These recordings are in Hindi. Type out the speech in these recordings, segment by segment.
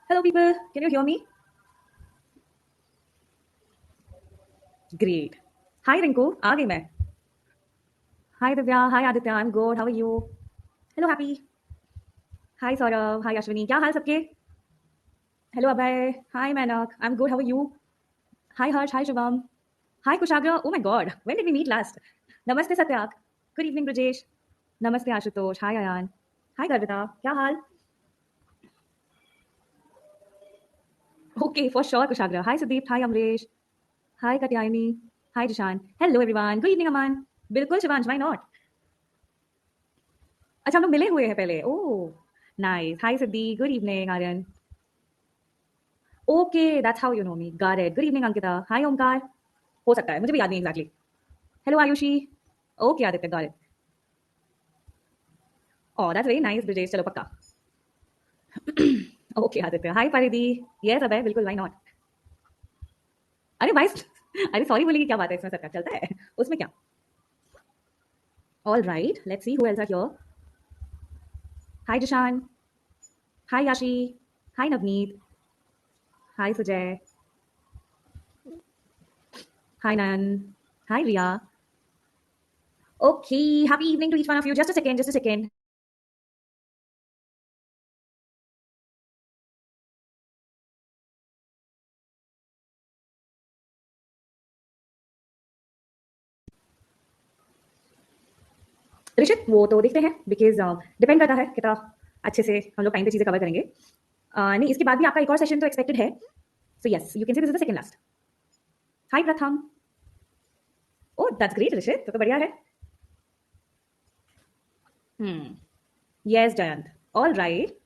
Hello, people. Can you hear me? Great. Hi, Rinku. आ गई मैं. Hi, Divya. Hi, Aditya. I'm good. How are you? Hello, Happy. Hi, Saurav. Hi, Ashwini. क्या हाल सबके? Hello, Abhay. Hi, Manak. I'm good. How are you? Hi, Harsh. Hi, Shivam. Hi, Kushagra. Oh my God. When did we meet last? Namaste, Satyak. Good evening, Brajesh. Namaste, Ashutosh. Hi, Ayan. Hi, Garvita. क्या हाल? Okay, for sure, Kushagra. Hi, Sudeep. Hi, Amresh. Hi, Katyayani. Hi, Jishan. Hello, everyone. Good evening, Aman. बिल्कुल शिवांश, why not? अच्छा हम लोग मिले हुए हैं पहले. Oh nice. Hi Siddhi. Good evening Aryan. Okay that's how you know me. Got it. Good evening Ankita. Hi Omkar. हो सकता है, मुझे भी याद नहीं exactly. Hello Ayushi. Okay Aditya. Got it. Oh that's very nice Brijesh. चलो पक्का. ओके आदित्य. हाय परिधि. यस अबे बिल्कुल, व्हाई नॉट. अरे भाई. अरे सॉरी बोली की क्या बात है, इसमें सबका चलता है. उसमें क्या. All right let's see who else are here. Hi Zishan. Hi Yashi. Hi Navneet. Hi Sujay. Hi Nayan. Hi Riya. Okay, happy evening to each one of you. Just a second, just a second. Rishit वो तो देखते हैं बिकॉज डिपेंड करता है कितना अच्छे से हम लोग टाइम पे चीजें कवर करेंगे. नहीं इसके बाद भी आपका एक और सेशन तो एक्सपेक्टेड है. So yes you can say this is the second last. Hi Pratham. Oh that's great Rishit, तो बढ़िया है. यस जयंत. All right.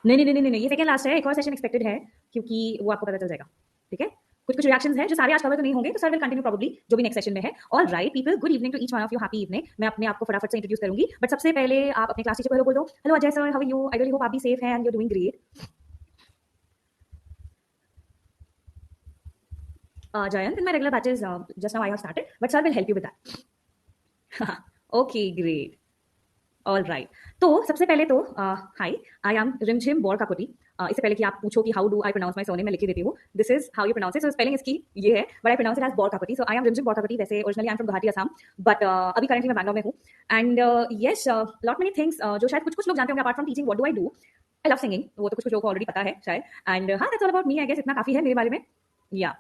नहीं नहीं नहीं नहीं नहीं, ये सेकंड लास्ट है. एक और सेशन एक्सपेक्टेड है क्योंकि वो आपको पता चल जाएगा. ठीक है. कुछ कुछ रिएक्शंस हैं जो सारे आज कवर तो नहीं होंगे, तो सर विल कंटिन्यू प्रोबब्ली जो भी नेक्स्ट सेशन में है. All right people, good evening to each one of you. Happy evening. मैं अपने आप को फटाफट से इंट्रोड्यूस करूंगी, बट सबसे पहले आप अपने क्लास टीचर को हेलो बोल दो. Hello Ajay sir, how are you? I really hope आप भी सेफ हैं and you are doing great. Jayant, in my regular batches, just now I have started, but sir will help you with that. Okay, great. All right. तो सबसे पहले तो हाय, आई एम रिमझिम बौर काकोटी. इससे पहले कि आप पूछो कि how do I pronounce my surname, मैं लिख के देती हूँ. This is how you pronounce it. So spelling इसकी ये है, but I pronounce it as Borkakoti. So I am Rimjhim Borkakoti. वैसे originally I am from Guwahati Assam, but अभी करंटली मैं बैंगलोर में हूँ. And yes lot many things जो शायद कुछ कुछ लोग जानते होंगे. Apart from teaching what do I do. I love singing. वो तो कुछ कुछ लोगों को ऑलरेडी पता है शायद. एंड हाँ that's all about me. I guess इतना काफी है मेरे बारे में. या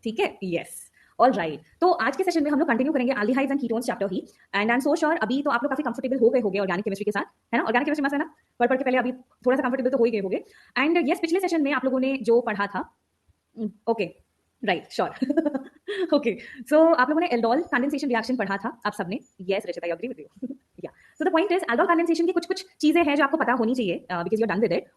ठीक है. Yes all right. तो आज के सेशन में हम लोग कंटिन्यू करेंगे एल्डिहाइड्स एंड कीटोन्स चैप्टर ही. And I am so sure अभी तो आप लोग काफी कंफर्टेबल हो गए होंगे ऑर्गेनिक केमिस्ट्री के साथ, है ना. ऑर्गेनिक केमिस्ट्री में है ना, पढ़ पढ़ के पहले अभी थोड़ा सा कंफर्टेबल तो हो ही गए होंगे. एंड यस पिछले सेशन में आप लोगों ने जो पढ़ा था. Okay right sure. Okay so आप लोगों ने एल्डोल कंडेंसेशन रिएक्शन पढ़ा था आप सबने. Yes Rachita I agree with you. Yeah so the point is aldol condensation की कुछ कुछ चीजें हैं जो आपको पता होनी चाहिए because you are done with it.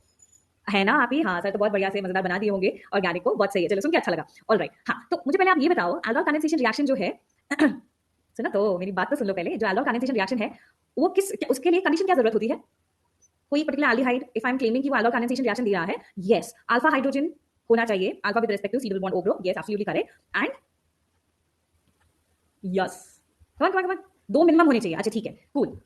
है ना आप ही. हाँ सर तो बहुत बढ़िया से मजेदार बना दिए होंगे ऑर्गेनिक को. बहुत सही है. चलो सुन के अच्छा लगा. All right. हाँ तो मुझे पहले आप ये बताओ एल्डोल कंडेंसेशन रिएक्शन जो है. सुनो तो मेरी बात तो सुन लो पहले. जो एल्डोल कंडेंसेशन रिएक्शन है वो उसके लिए कंडीशन क्या जरूरत होती है. कोई particular aldehyde if I am claiming कि वो एल्डोल कंडेंसेशन रिएक्शन दे रहा है. यस अल्फा हाइड्रोजन होना चाहिए. Alpha with respect to C double bond O group. Yes absolutely correct. And yes come on come on. दो मिनिमम होने चाहिए. अच्छा ठीक है कूल.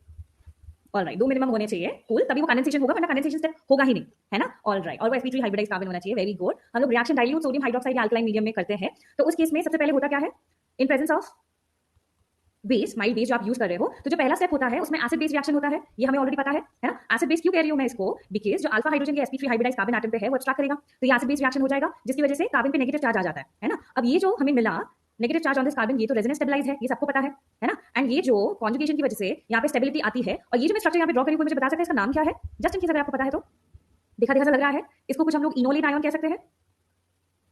All right. दो मिनिमम होने चाहिए. कूल. तभी वो कंडेंसेशन होगा, वरना कंडेंसेशन स्टेप होगा ही नहीं, है ना. All right. और वो sp3 हाइब्रिडाइज्ड कार्बन होना चाहिए. Very good. हम लोग reaction dilute sodium hydroxide alkaline medium में करते हैं. तो उस केस में सबसे पहले होता क्या है. इन presence of base, mild base जो आप यूज कर रहे हो, तो जो पहला स्टेप होता है उसमें एसिड बेस रिएक्शन होता है. ये हमें ऑलरेडी पता है ना. एसिड बेस क्यों कह रही हूं मैं इसको, बिकॉज जो अल्फा हाइड्रोजन के sp3 हाइब्रिडाइज्ड कार्बन एटम पे है वो एक्सट्रैक्ट करेगा, तो ये एसिड बेस रिएक्शन हो जाएगा, जिसकी वजह से कार्बन पे नेगेटिव चार्ज आ जाता है ना. अब ये जो हमें मिला negative charge on this carbon, ये तो रेजोनेंस स्टेबलाइज है, ये सबको पता है ना. एंड ये जो कॉन्जुगेशन की वजह से यहाँ पे स्टेबिलिटी आती है. और ये जो मैं स्ट्रक्चर यहाँ पे ड्रॉ करी हूँ, मुझे बता सकते हैं इसका नाम क्या है, जस्ट इन केस अगर आपको पता है तो. देखा देखा सा लग रहा है. इसको कुछ हम लोग इनोलेट आयन कह सकते हैं,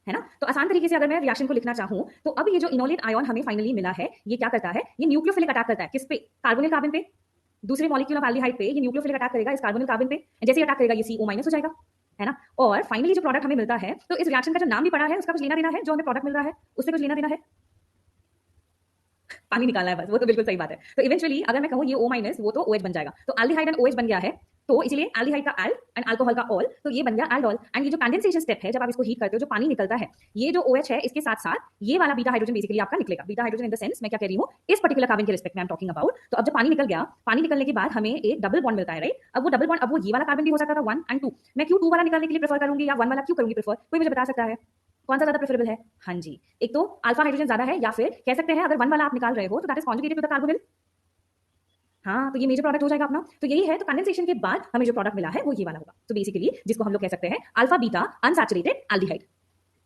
है ना. तो आसान तरीके से अगर मैं रिएक्शन को लिखना चाहूं तो अब ये जो इनोलेट आयन हमें फाइनली मिला है, ये क्या करता है, ये न्यूक्लियोफिलिक अटैक करता है. किस पे. कार्बोनिल कार्बन पे. दूसरे मॉलिक्यूल ऑफ एल्डिहाइड पे ये न्यूक्लियोफिलिक अटैक करेगा इस कार्बोनिल कार्बन पे. जैसे अटैक करेगा ये CO माइनस हो जाएगा, है ना. और फाइनली जो प्रोडक्ट हमें मिलता है, तो इस रिएक्शन का जो नाम भी पड़ा है उसका कुछ लेना देना है, जो हमें प्रोडक्ट मिल रहा है उससे कुछ लेना देना है. पानी निकालना है बस, वो तो बिल्कुल सही बात है। तो इवेंचुअली अगर मैं कहूँ ये O माइनस, वो तो OH बन जाएगा। तो एल्डिहाइड एंड OH बन गया है, तो इसीलिए एल्डिहाइड का एल एंड अल्कोहल का ऑल, तो ये बन गया एल्डोल। एंड ये जो कंडेंसेशन स्टेप है, जब आप इसको हीट करते हो, जो पानी निकलता है, ये जो OH है, इसके साथ साथ ये वाला बीटा हाइड्रोजन बेसिकली आपका निकलेगा। Beta hydrogen in the sense मैं क्या कह रही हूँ, इस पर्टिकुलर कार्बन के रिस्पेक्ट में आई एम टॉकिंग अबाउट। तो अब जब पानी निकल गया, पानी निकलने के बाद हमें एक डबल बॉन्ड मिलता है, राइट। अब वो डबल बॉन्ड, अब वो ये वाला कार्बन भी हो सकता था 1 एंड 2। मैं क्यों 2 वाला निकालने के लिए प्रेफर करूंगी या 1 वाला क्यों करूंगी प्रेफर, कोई मुझे बता सकता है कौन सा ज्यादा प्रेफरेबल है? हाँ जी, एक तो अल्फा हाइड्रोजन ज्यादा है, या फिर कह सकते हैं अगर 1 वाला आप निकाल रहे हो तो that is conjugated to the carbonyl. हाँ, तो ये मेजर प्रोडक्ट हो जाएगा अपना। तो यही है, तो कंडेंसेशन के बाद हमें जो प्रोडक्ट मिला है वो ये वाला होगा। तो बेसिकली जिसको हम लोग कह सकते हैं alpha beta unsaturated aldehyde.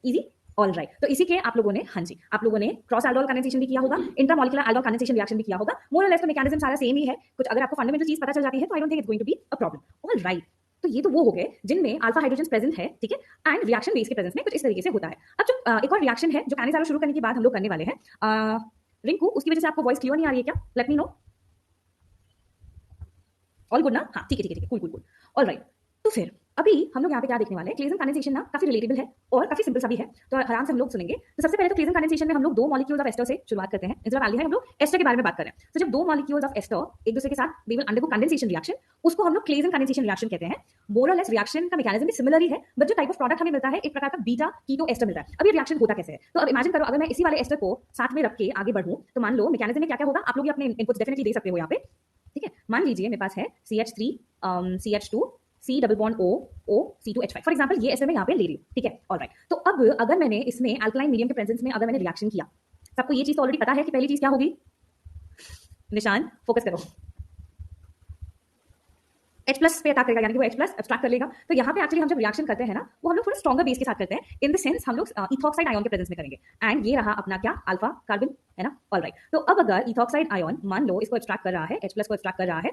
Easy, all right. तो इसी के आप लोगों ने, हाँ जी, आप लोगों ने क्रॉस एल्डोल कंडेंसेशन भी किया होगा, इंटरमॉलिक्यूलर एल्डोल कंडेंसेशन रिएक्शन भी किया होगा। मोर और लेस तो मैकेनिज्म सारा सेम ही है। कुछ अगर आपको फंडामेंटल चीज पता चल जाती है तो I don't think it's going to be a problem. All right. तो ये तो वो हो गए जिनमें अल्फा हाइड्रोजन प्रेजेंट है, ठीक है। एंड रिएक्शन बेस के प्रेजेंस में कुछ इस तरीके से होता है। अब जो एक और रिएक्शन है जो कैनेजारो शुरू करने के बाद हम लोग करने वाले हैं, रिंकू, उसकी वजह से आपको वॉइस क्लियर नहीं आ रही है क्या? Let me know. All good ना? हाँ, ठीक है ठीक है ठीक है, cool cool cool. All right. तो फिर अभी हम लोग यहाँ पे क्या देखने वाले हैं, क्लेजन कंडेंसेशन ना काफी रिलेटेबल है और काफी सिंपल सा भी है, तो आराम से हम लोग सुनेंगे। तो सबसे पहले तो क्लेजन कंडेंसेशन में हम लोग दो मॉलिक्यूल्स ऑफ एस्टर से शुरुआत करते हैं। इंस्टेड ऑफ एल्डिहाइड हम लोग एस्टर के बारे में बात कर रहे हैं। तो जब दो मॉलिक्यूल्स ऑफ एस्टर एक दूसरे के साथ they will undergo condensation reaction, उसको हम लोग क्लेजन कंडेंसेशन रिएक्शन कहते हैं। मोर और लेस रिएक्शन का मैकेनिज्म भी सिमिलर ही है, बट जो टाइप ऑफ प्रोडक्ट हमें मिलता है एक प्रकार का बीटा कीटो एस्टर मिलता है। अब ये रिएक्शन होता कैसे है, तो अब इमेजिन करो अगर मैं इसी वाले एस्टर को साथ में रख के आगे बढ़ूं, तो मान लो मैकेनिज्म में क्या क्या होगा, आप लोग अपने इनपुट्स डेफिनेटली दे सकते हो यहाँ पे, ठीक है। मान लीजिए मेरे पास है CH3 CH2 C double bond O O C2H5 for example, ये ऐसे मैं यहाँ पे ले रही हूँ, ठीक है। ऑलराइट। तो अब अगर मैंने इसमें अल्कलाइन मीडियम के प्रेजेंस में अगर मैंने रिएक्शन किया, सबको ये चीज तो ऑलरेडी पता है कि पहली चीज क्या होगी, निशान फोकस करो, H प्लस पे अटैक करेगा, यानी कि वो H प्लस एब्स्ट्रैक्ट कर लेगा। तो यहाँ पे एक्चुअली हम जब रिएक्शन करते हैं ना, वो हम लोग थोड़ा स्ट्रॉन्गर बेस के साथ करते हैं, इन द सेंस हम लोग इथॉक्साइड आयन के प्रेजेंस में करेंगे। एंड ये रहा अपना क्या, अल्फा कार्बन, है ना। ऑलराइट। तो अब अगर इथॉक्साइड आयन मान लो इसको एब्स्ट्रैक्ट कर रहा है, H प्लस को एब्स्ट्रैक्ट कर रहा है,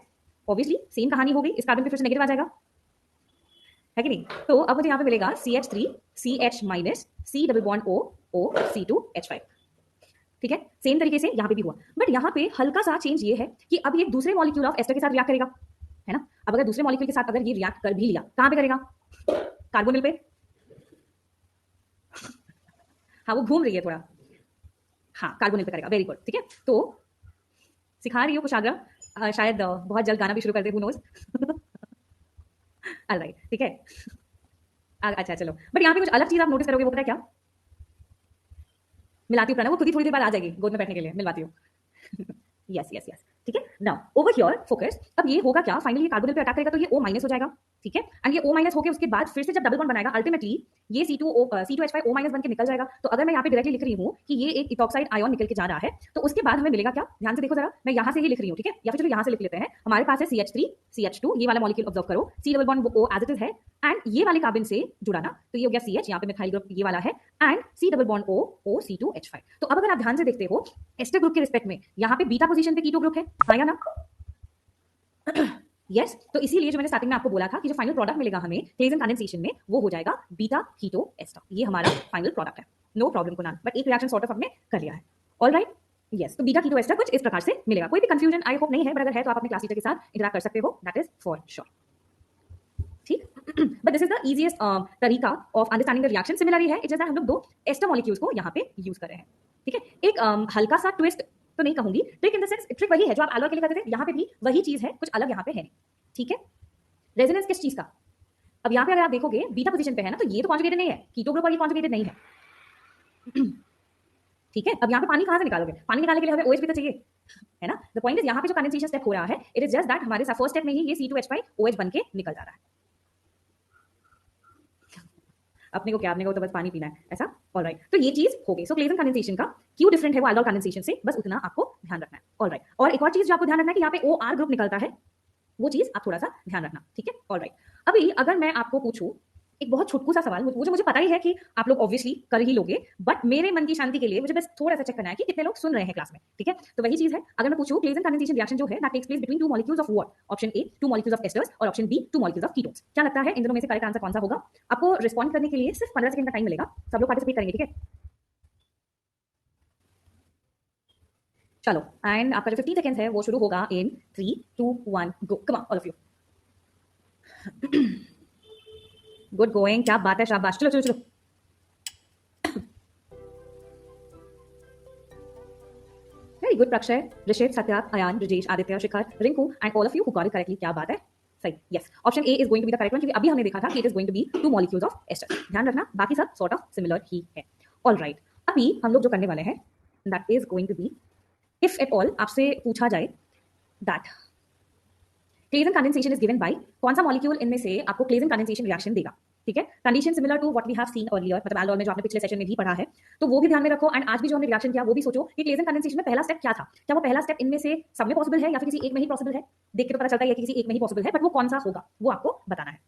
ऑब्वियसली सेम कहानी होगी, इस कार्बन पे फिर से नेगेटिव आ जाएगा, है कि नहीं। तो अब मुझे यहाँ पे मिलेगा CH3 CH minus C double bond O O C2H5, ठीक है। सेम तरीके से यहाँ पे भी हुआ, बट यहाँ पे हल्का सा चेंज ये है कि अब ये दूसरे मॉलिक्यूल ऑफ एस्टर के साथ रिएक्ट करेगा, है ना। अब अगर दूसरे मॉलिक्यूल के साथ अगर ये रिएक्ट कर भी लिया, कहाँ पे करेगा, कार्बोनिल पे। हाँ, वो घूम रही है थोड़ा, हाँ कार्बोनिल पे करेगा, वेरी गुड, ठीक है। तो सिखा रही हो कुशाग्र, शायद बहुत जल्द गाना भी शुरू कर दे, हू नोज। ऑलराइट, ठीक है। अच्छा चलो, बट यहाँ पे कुछ अलग चीज आप नोटिस करोगे, वो पता है क्या, मिलाती हूँ प्रणव, वो खुद ही थोड़ी देर बाद आ जाएगी गोद में बैठने के लिए, मिलवाती हूँ। यस यस यस, ठीक है। नाउ ओवर हियर फोकस, अब ये होगा क्या, फाइनली कार्बोनिल पे अटैक करेगा तो ये O माइनस हो जाएगा, ठीक है। एंड ये O माइनस होकर उसके बाद फिर से जब डबल बॉन्ड बनाएगा, अल्टीमेटली ये C2H5 O माइनस बन के निकल जाएगा। तो अगर मैं यहाँ पे डायरेक्टली लिख रही हूँ कि ये एक इथॉक्साइड आयन निकल के जा रहा है, तो उसके बाद हमें मिलेगा क्या, ध्यान से देखो जरा, मैं यहाँ से ही लिख रही हूँ, ठीक है, या फिर चलो यहाँ से लिख लेते हैं। हमारे पास है CH3 CH2, ये वाला मॉलिक्यूल ऑब्जर्व करो, C double bond O as it is है, एंड ये वाले कार्बन से जुड़ा ना, तो ये हो गया CH, यहाँ पे मिथाइल ग्रुप ये वाला है, and C double bond O O C2H5। तो अब अगर आप ध्यान से देखते हो एस्टर ग्रुप के रिस्पेक्ट में यहाँ पे बीटा पोजीशन पे कीटो ग्रुप है, हाँ या ना। यस, तो इसीलिए जो मैंने स्टार्टिंग में आपको बोला था कि जो फाइनल प्रोडक्ट मिलेगा हमें क्लेजन कंडेंसेशन में, वो हो जाएगा बीटा कीटो एस्टर, ये हमारा फाइनल प्रोडक्ट है। नो प्रॉब्लम कुणाल, बट एक रिएक्शन सॉर्ट ऑफ हमने कर लिया है। All right, yes. तो बीटा कीटो एस्टर कुछ इस प्रकार से मिलेगा, कोई भी कंफ्यूजन आई होप नहीं है, बट अगर है तो आप अपने क्लास टीचर के साथ इंटरेक्ट कर सकते हो, दैट इज फॉर श्योर, ठीक। But this is the easiest तरीका of understanding the reaction. Similarly है, इट जस्ट दैट हम लोग दो एस्टर मॉलिक्यूल्स को यहाँ पे यूज कर रहे हैं, ठीक है। एक हल्का सा ट्विस्ट तो नहीं कहूंगी, trick in the sense, trick वही है जो आप एल्डोल के लिए करते थे, यहाँ पे भी वही चीज है, कुछ अलग यहाँ पे है नहीं, ठीक है। रेजोनेंस किस चीज का, अब यहाँ पे अगर आप देखोगे बीटा पोजीशन पे है ना, तो ये तो कॉन्जुगेटेड नहीं है, कीटो ग्रुप और ये कॉन्जुगेटेड नहीं है, ठीक है। अब यहाँ पे पानी कहाँ से निकालोगे, पानी निकालने के लिए हमें OH भी तो चाहिए, है ना। द पॉइंट इज यहाँ पे जो कंडेंसेशन स्टेप हो रहा है, इट इज जस्ट दैट हमारे फर्स्ट स्टेप में ही ये C2H5 OH बन के निकल जा रहा है। अपने को क्या, अपने को तो बस पानी पीना है, ऐसा। ऑलराइट, तो ये चीज हो गई। सो क्लेजन कंडेंसेशन का क्यों डिफरेंट है वो एल्डोल कंडेंसेशन से, बस उतना आपको ध्यान रखना है। ऑलराइट, और एक और चीज जो आपको ध्यान रखना है कि यहाँ पे OR ग्रुप निकलता है, वो चीज आप थोड़ा सा ध्यान रखना, ठीक है। ऑलराइट, अभी अगर मैं आपको पूछूं एक बहुत छुटकू सा सवाल, मुझे पता ही है कि आप लोग ऑब्वियसली कर ही लोगे, बट मेरे मन की शांति के लिए मुझे बस थोड़ा सा चेक करना है कि कितने लोग सुन रहे हैं क्लास में, ठीक है। तो वही चीज है, अगर मैं पूछूं क्लेजन कंडेंसेशन रिएक्शन जो है that takes place between two molecules of what, option A two molecules of esters और option B two molecules of ketones. क्या लगता है इन दोनों में से करेक्ट आंसर कौन सा होगा? आपको रिस्पॉन्ड करने के लिए सिर्फ 15 सेकंड का टाइम मिलेगा, सब लोग पार्टिसिपेट करेंगे, ठीक है। चलो, एंड आपका जो 15 सेकंड्स है वो शुरू होगा in 3 2 1 go, come on all of you. Good going, क्या बात है, शाबाश, चलो चलो चलो। Very good Prakshay, Rishit, Satya, Ayaan, Brijesh, Aditya, Shikhar, Rinku and all of you who got it correctly. क्या बात है, सही, yes, option A is going to be the correct one, क्योंकि अभी हमने देखा था कि it is going to be 2 molecules of ester. ध्यान रखना, बाकी सब सॉर्ट ऑफ सिमिलर ही है। ऑल राइट, अभी हम लोग जो करने वाले हैं that is going to be, if at all आपसे पूछा जाए that Claisen condensation is given by, कौन सा मॉलिक्यूल इनमें से आपको क्लेजन कंडेंसेशन रिएक्शन देगा, ठीक है। Condition similar to what we have seen earlier, मतलब एल्डोल में जो आपने पिछले सेशन में भी पढ़ा है, तो वो भी ध्यान में रखो। एंड आज भी जो हमने रिएक्शन किया वो भी सोचो कि क्लेजन कंडेंसेशन में पहला स्टेप क्या था, क्या वो पहला स्टेप इनमें से सब में पॉसिबल है या फिर किसी एक में ही पॉसिबल है। देख के तो पता चलता है कि किसी एक में ही पॉसिबल है, बट वो कौन सा होगा वो आपको बताना है,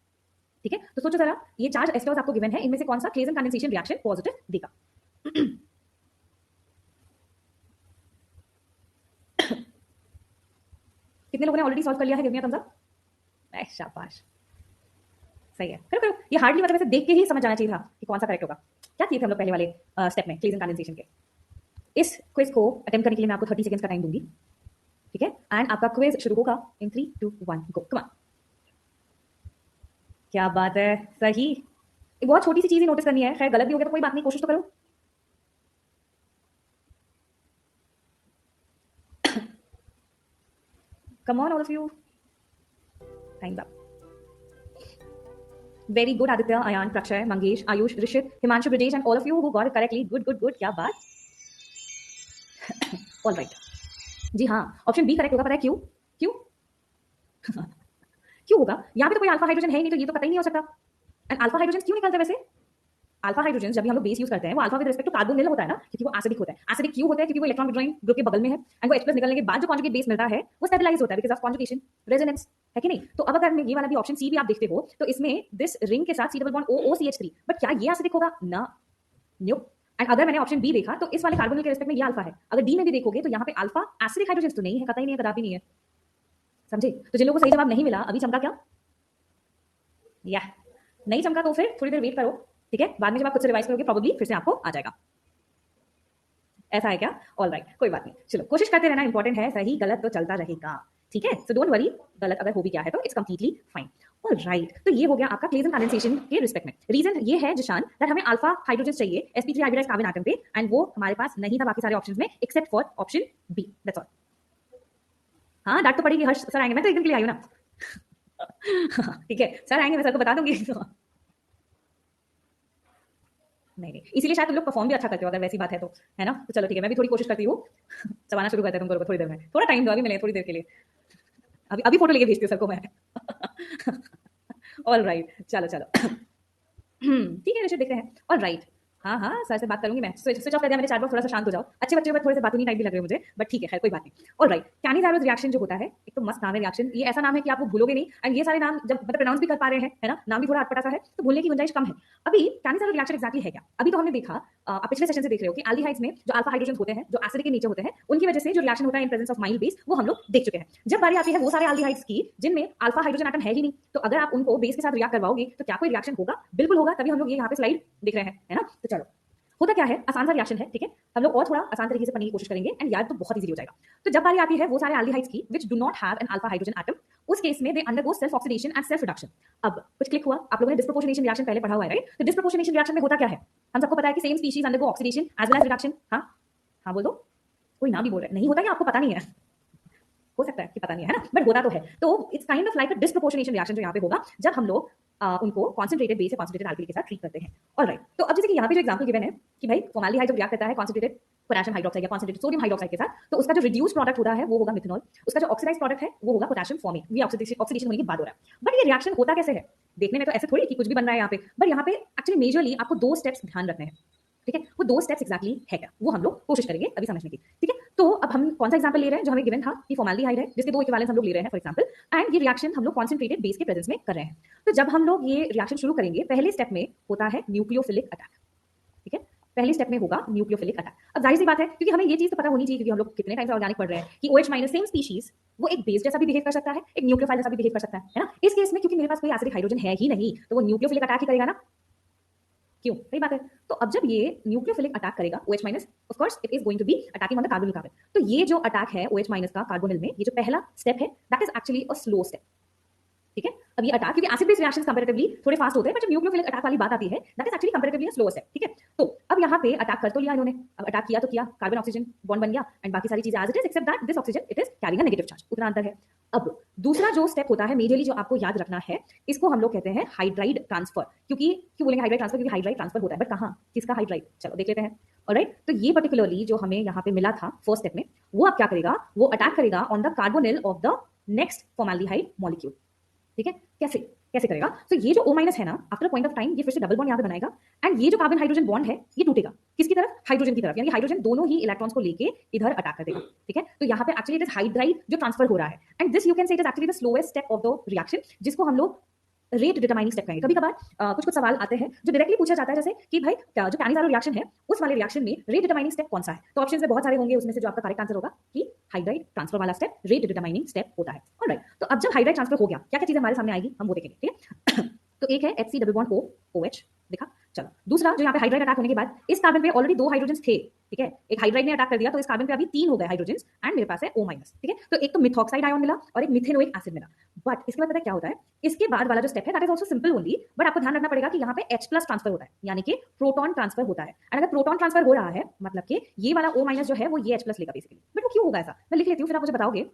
ठीक है। तो सोचो जरा, ये 4 एस्टर्स आपको गिवन है, इनमें से कौन सा क्लेजन कंडेंसेशन रिएक्शन पॉजिटिव देगा। कितने लोगों ने ऑलरेडी सॉल्व कर लिया है, give me a thumbs up. शाबाश, सही है, करो करो। ये हार्डली मतलब ऐसे देख के ही समझ जाना चाहिए था कि कौन सा करेक्ट होगा। क्या किए थे हम लोग पहले वाले स्टेप में क्लेजन कंडेंसेशन के। इस क्विज को अटेम्प्ट करने के लिए मैं आपको 30 सेकंड्स का टाइम दूंगी, ठीक है। एंड आपका क्विज शुरू होगा इन 3 2 1 गो, कम ऑन। क्या बात है, सही। एक बहुत छोटी सी चीज ही नोटिस करनी है, खैर गलत भी हो गया तो कोई बात नहीं, कोशिश तो करो। Come on all of you, times up. Very good Aditya, Ayaan, Prakshay, Mangesh, Ayush, Rishit, Himanshu, Brijesh and all of you who got it correctly. Good good good, क्या बात। ऑल राइट, जी हाँ, ऑप्शन बी करेक्ट होगा। पता है क्यों? क्यों? क्यों होगा? यहाँ पे तो कोई अल्फा हाइड्रोजन है ही नहीं, तो ये तो पता ही नहीं हो सकता। एंड अल्फा हाइड्रोजन क्यों निकलते हैं वैसे? अल्फा हाइड्रोजन जब भी हम लोग बेस यूज करते हैं वो alpha with respect to carbonyl होता है ना, क्योंकि वो एसिडिक होता है। एसिडिक क्यों होता है? क्योंकि वो इलेक्ट्रॉन विड्रॉइंग ग्रुप के बगल में है, एंड वो H+ निकलने के बाद जो कॉन्जुगेट बेस मिलता है वो स्टेबलाइज होता है बिकॉज ऑफ कॉन्जुगेशन रेजोनेंस, है कि नहीं। तो अब अगर मैं ये वाला भी ऑप्शन सी भी आप देखते हो तो इसमें दिस रिंग के साथ C double bond OOCH3, but क्या ये एसिडिक होगा? ना, न्यो। एंड अगर मैंने ऑप्शन बी देखा तो इस वाले कार्बोनिल के रिस्पेक्ट में ये अल्फा है। अगर डी में भी देखोगे तो यहाँ पे अल्फा एसिडिक हाइड्रोजन तो नहीं है, कतई नहीं है, कदापि नहीं है, समझे। तो जिन लोगों को सही जवाब नहीं मिला, अभी चमका क्या? या नहीं चमका तो फिर थोड़ी देर वेट करो, ठीक है। बाद में जब आप खुद से रिवाइज करोगे प्रॉब्ली फिर से आपको आ जाएगा। ऐसा है क्या? ऑल राइट, कोई बात नहीं, चलो कोशिश करते रहना इंपॉर्टेंट है, सही गलत तो चलता रहेगा, ठीक है। सो डोंट वरी, गलत अगर हो भी गया है तो it's completely fine. All right, तो ये हो गया आपका क्लेजन कंडेंसेशन के रिस्पेक्ट में। रीजन ये है जिशान दैट हमें अल्फा हाइड्रोजन चाहिए sp3 हाइब्रिडाइज्ड कार्बन एटम पे, एंड वो हमारे पास नहीं था बाकी सारे ऑप्शंस में except for option B, that's all. हाँ डांट तो पड़ेगी, हर्ष सर आएंगे, मैं तो एक दिन के लिए आई हूँ ना। ठीक है, सर आएंगे, मैं सर को बता दूंगी। नहीं नहीं, इसीलिए शायद तुम लोग परफॉर्म भी अच्छा करते हो अगर वैसी बात है तो, है ना। तो चलो ठीक है, मैं भी थोड़ी कोशिश करती हूँ। चबाना शुरू करते हैं तुमको थोड़ी देर में, थोड़ा टाइम दो, अभी मिले थोड़ी देर के लिए। अभी अभी फोटो लेके भेजती हूँ सर को मैं। ऑल राइट, चलो चलो। ठीक है ऋषि, देखते हैं। ऑल राइट, हाँ हाँ सर से बात करूंगी मैं, स्विच ऑफ कर दिया मैंने, 4 बार, थोड़ा सा शांत हो जाओ। अच्छे बच्चे थोड़े से बातूनी टाइप भी लग रहे हो मुझे, बट ठीक है, खैर कोई बात नहीं। ऑल राइट, कैनिज़ारोस रिएक्शन जो होता है, एक तो मस्त नाम है रिएक्शन, ये ऐसा नाम है कि आप वो भूलोगे नहीं, एंड ये सारे नाम जब मतलब प्रोनाउंस भी कर पा रहे हैं, है ना, नाम भी थोड़ा अटपटा सा है तो भूलने की गुंजाइश कम है। अभी कैनिज़ारोस रिएक्शन एक्जैक्टली है क्या? अभी तो हमने देखा, आप पिछले सेशन से देख रहे हो कि एल्डिहाइड्स में जो अल्फा हाइड्रोजन होते हैं, जो एसिडिक के नीचे होते हैं, उनकी वजह से जो रिएक्शन होता है इन प्रेजेंस ऑफ माइल्ड बेस, वो हम लोग देख चुके हैं। जब बारी आती है वो सारे एल्डिहाइड्स की जिनमें अल्फा हाइड्रोजन एटम है ही नहीं, तो अगर आप उनको बेस के साथ रिएक्ट करवाओगे तो क्या कोई रिएक्शन होगा? बिल्कुल होगा, तभी हम लोग ये यहाँ पे स्लाइड देख रहे हैं, है ना। तो चलो, होता क्या है, आसान सा रिएक्शन है, ठीक है। हम लोग और थोड़ा आसान तरीके से पढ़ने की कोशिश करेंगे एंड याद तो बहुत इजी हो जाएगा। तो जब बारी आती है वो सारे एल्डिहाइड्स की which do not have an alpha hydrogen atom, उस केस में they undergo self oxidation and self reduction. अब कुछ क्लिक हुआ, आप लोगों ने डिस्प्रोपोर्शनेशन रिएक्शन पहले पढ़ा हुआ है, राइट। तो डिस्प्रोपोर्शनेशन रिएक्शन में होता क्या है, हम सबको पता है कि same species undergo oxidation as well as reduction. हाँ हाँ बोल दो, कोई ना भी बोल रहे, नहीं होता कि आपको पता नहीं है, हो सकता है कि पता नहीं है ना, बट होता तो है। तो it's kind of like a disproportionation reaction जो यहाँ पे होगा जब हम लोग उनको कॉन्सेंट्रेटेड बेस या कॉन्सेंट्रेटेड एल्कोहल के साथ ट्रीट करते हैं। ऑलराइट, तो अब जैसे कि यहाँ पे जो एग्जांपल गिवन है कि भाई फॉर्माल्डिहाइड जब रिएक्ट करता है कॉन्सेंट्रेटेड पोटेशियम हाइड्रोक्साइड या कॉन्सेंट्रेटेड सोडियम हाइड्रोक्साइड के साथ, तो उसका जो रिड्यूस प्रोडक्ट होता है वो होगा मिथेनॉल, उसका जो ऑक्सीडाइज्ड प्रोडक्ट है वो होगा पोटेशियम फॉर्मेट। ये ऑक्सीडेशन होने के बाद हो रहा है, बट ये रिएक्शन होता कैसे है? देखने में तो ऐसे थोड़ी कि कुछ भी बन रहा है यहाँ पे, बट यहाँ पे एक्चुअली मेजरली आपको 2 स्टेप्स ध्यान रखने हैं, ठीक है। वो 2 स्टेप्स एक्जैक्टली है क्या, वो हम लोग कोशिश करेंगे अभी समझने की, ठीक है। तो अब हम कौन सा एग्जांपल ले रहे हैं जो हमें गिवन था कि फॉर्माल्डिहाइड है, जिसके 2 इक्विवेलेंस हम लोग ले रहे हैं फॉर एग्जांपल, एंड ये रिएक्शन हम लोग कॉन्सेंट्रेटेड बेस के प्रेजेंस में कर रहे हैं। तो जब हम लोग ये रिएक्शन शुरू करेंगे, पहले स्टेप में होता है न्यूक्लियोफिलिक अटैक, ठीक है। पहले स्टेप में होगा न्यूक्लियोफिलिक अटैक। अब जाहिर सी बात है, क्योंकि हमें ये चीज तो पता होनी चाहिए, क्योंकि हम लोग कितने टाइम से ऑर्गेनिक पढ़ रहे हैं कि OH- सेम स्पीशीज वो एक बेस जैसा भी बिहेव कर सकता है, एक न्यूक्लियोफाइल जैसा भी बिहेव कर सकता है ना। इस केस में क्योंकि मेरे पास कोई एसिडिक हाइड्रोजन है ही नहीं, तो वो न्यूक्लियोफिलिक अटैक ही करेगा ना, क्यों? सही बात है। तो अब जब ये न्यूक्लियोफिलिक अटैक करेगा OH-, of course it is going to be attacking on the carbonyl carbon. तो ये जो अटैक है OH- का कार्बोनिल में, ये जो पहला स्टेप है that is actually a slow step, ठीक है। अब ये अटैक, क्योंकि एसिड बेस रिएक्शंस कंपैरेटिवली थोड़े फास्ट होते हैं, बट जब न्यूक्लियोफिलिक अटैक वाली बात आती है that is actually comparatively a slow step, ठीक है। तो अब यहाँ पे अटैक कर तो लिया इन्होंने, अब अटैक किया तो किया, कार्बन ऑक्सीजन बॉन्ड बन गया एंड बाकी सारी चीजें as it is except that this oxygen it is carrying a negative charge, उतना अंतर है। अब दूसरा जो स्टेप होता है मेजरली जो आपको याद रखना है, इसको हम लोग कहते हैं हाइड्राइड ट्रांसफर। क्योंकि क्यों बोलेंगे हाइड्राइड ट्रांसफर? क्योंकि हाइड्राइड ट्रांसफर होता है, बट कहाँ, किसका हाइड्राइड, चलो देख लेते हैं। ऑलराइट, तो ये पर्टिकुलरली जो हमें यहाँ पे मिला था फर्स्ट स्टेप में, वो अब क्या करेगा, वो अटैक करेगा on the carbonyl of the next formaldehyde molecule. ठीक है, कैसे कैसे करेगा? तो ये जो O माइनस है ना, आफ्टर पॉइंट ऑफ टाइम ये फिर से डबल बॉन्ड यहाँ पे बनाएगा एंड ये जो कार्बन हाइड्रोजन बॉन्ड है ये टूटेगा, किसकी तरफ, हाइड्रोजन की तरफ, यानी हाइड्रोजन दोनों ही इलेक्ट्रॉन्स को लेके इधर अटैक कर देगा। ठीक है, तो यहाँ पे एक्चुअली इट इज हाइड्राइड जो ट्रांसफर हो रहा है एंड दिस यू कैन से it is actually the slowest step of the reaction, जिसको हम लोग रेट डिटरमाइनिंग स्टेप कहेंगे। कभी कभार कुछ कुछ सवाल आते हैं जो डायरेक्टली पूछा जाता है, जैसे कि भाई जो कैनिज़ारो रिएक्शन है उस वाले रिएक्शन में रेट डिटरमाइनिंग स्टेप कौन सा है, तो ऑप्शंस में बहुत सारे होंगे, उसमें से जो आपका करेक्ट आंसर होगा कि हाइड्राइड ट्रांसफर वाला स्टेप रेट डिटरमाइनिंग स्टेप होता है। ऑलराइट, तो अब जब हाइड्राइड ट्रांसफर हो गया, क्या क्या चीजें हमारे सामने आएगी हम वो देखेंगे। ठीक है तो एक है HC डबल बॉन्ड OH देखा। चलो दूसरा, जो यहाँ पे हाइड्राइड अटैक होने के बाद इस कार्बन पे ऑलरेडी 2 हाइड्रोजन थे। ठीक है, एक हाइड्राइड ने अटैक कर दिया तो इस कार्बन पे अभी 3 हो गए हाइड्रोजन एंड मेरे पास है O माइनस। ठीक है, तो एक तो मिथॉक्साइड आयन मिला और एक मिथेनोइक एसिड मिला। बट इसके बाद पता है क्या होता है, इसके बाद वाला जो स्टेप है that is also simple only, but आपको ध्यान रखना पड़ेगा कि यहाँ पे H प्लस ट्रांसफर होता है, यानी कि प्रोटॉन ट्रांसफर होता है। एंड अगर प्रोटॉन ट्रांसफर हो रहा है मतलब कि ये वाला O माइनस जो है वो ये H प्लस लेगा बेसिकली। बट वो क्यों होगा ऐसा, मैं लिख लेती हूँ फिर आप मुझे बताओगे।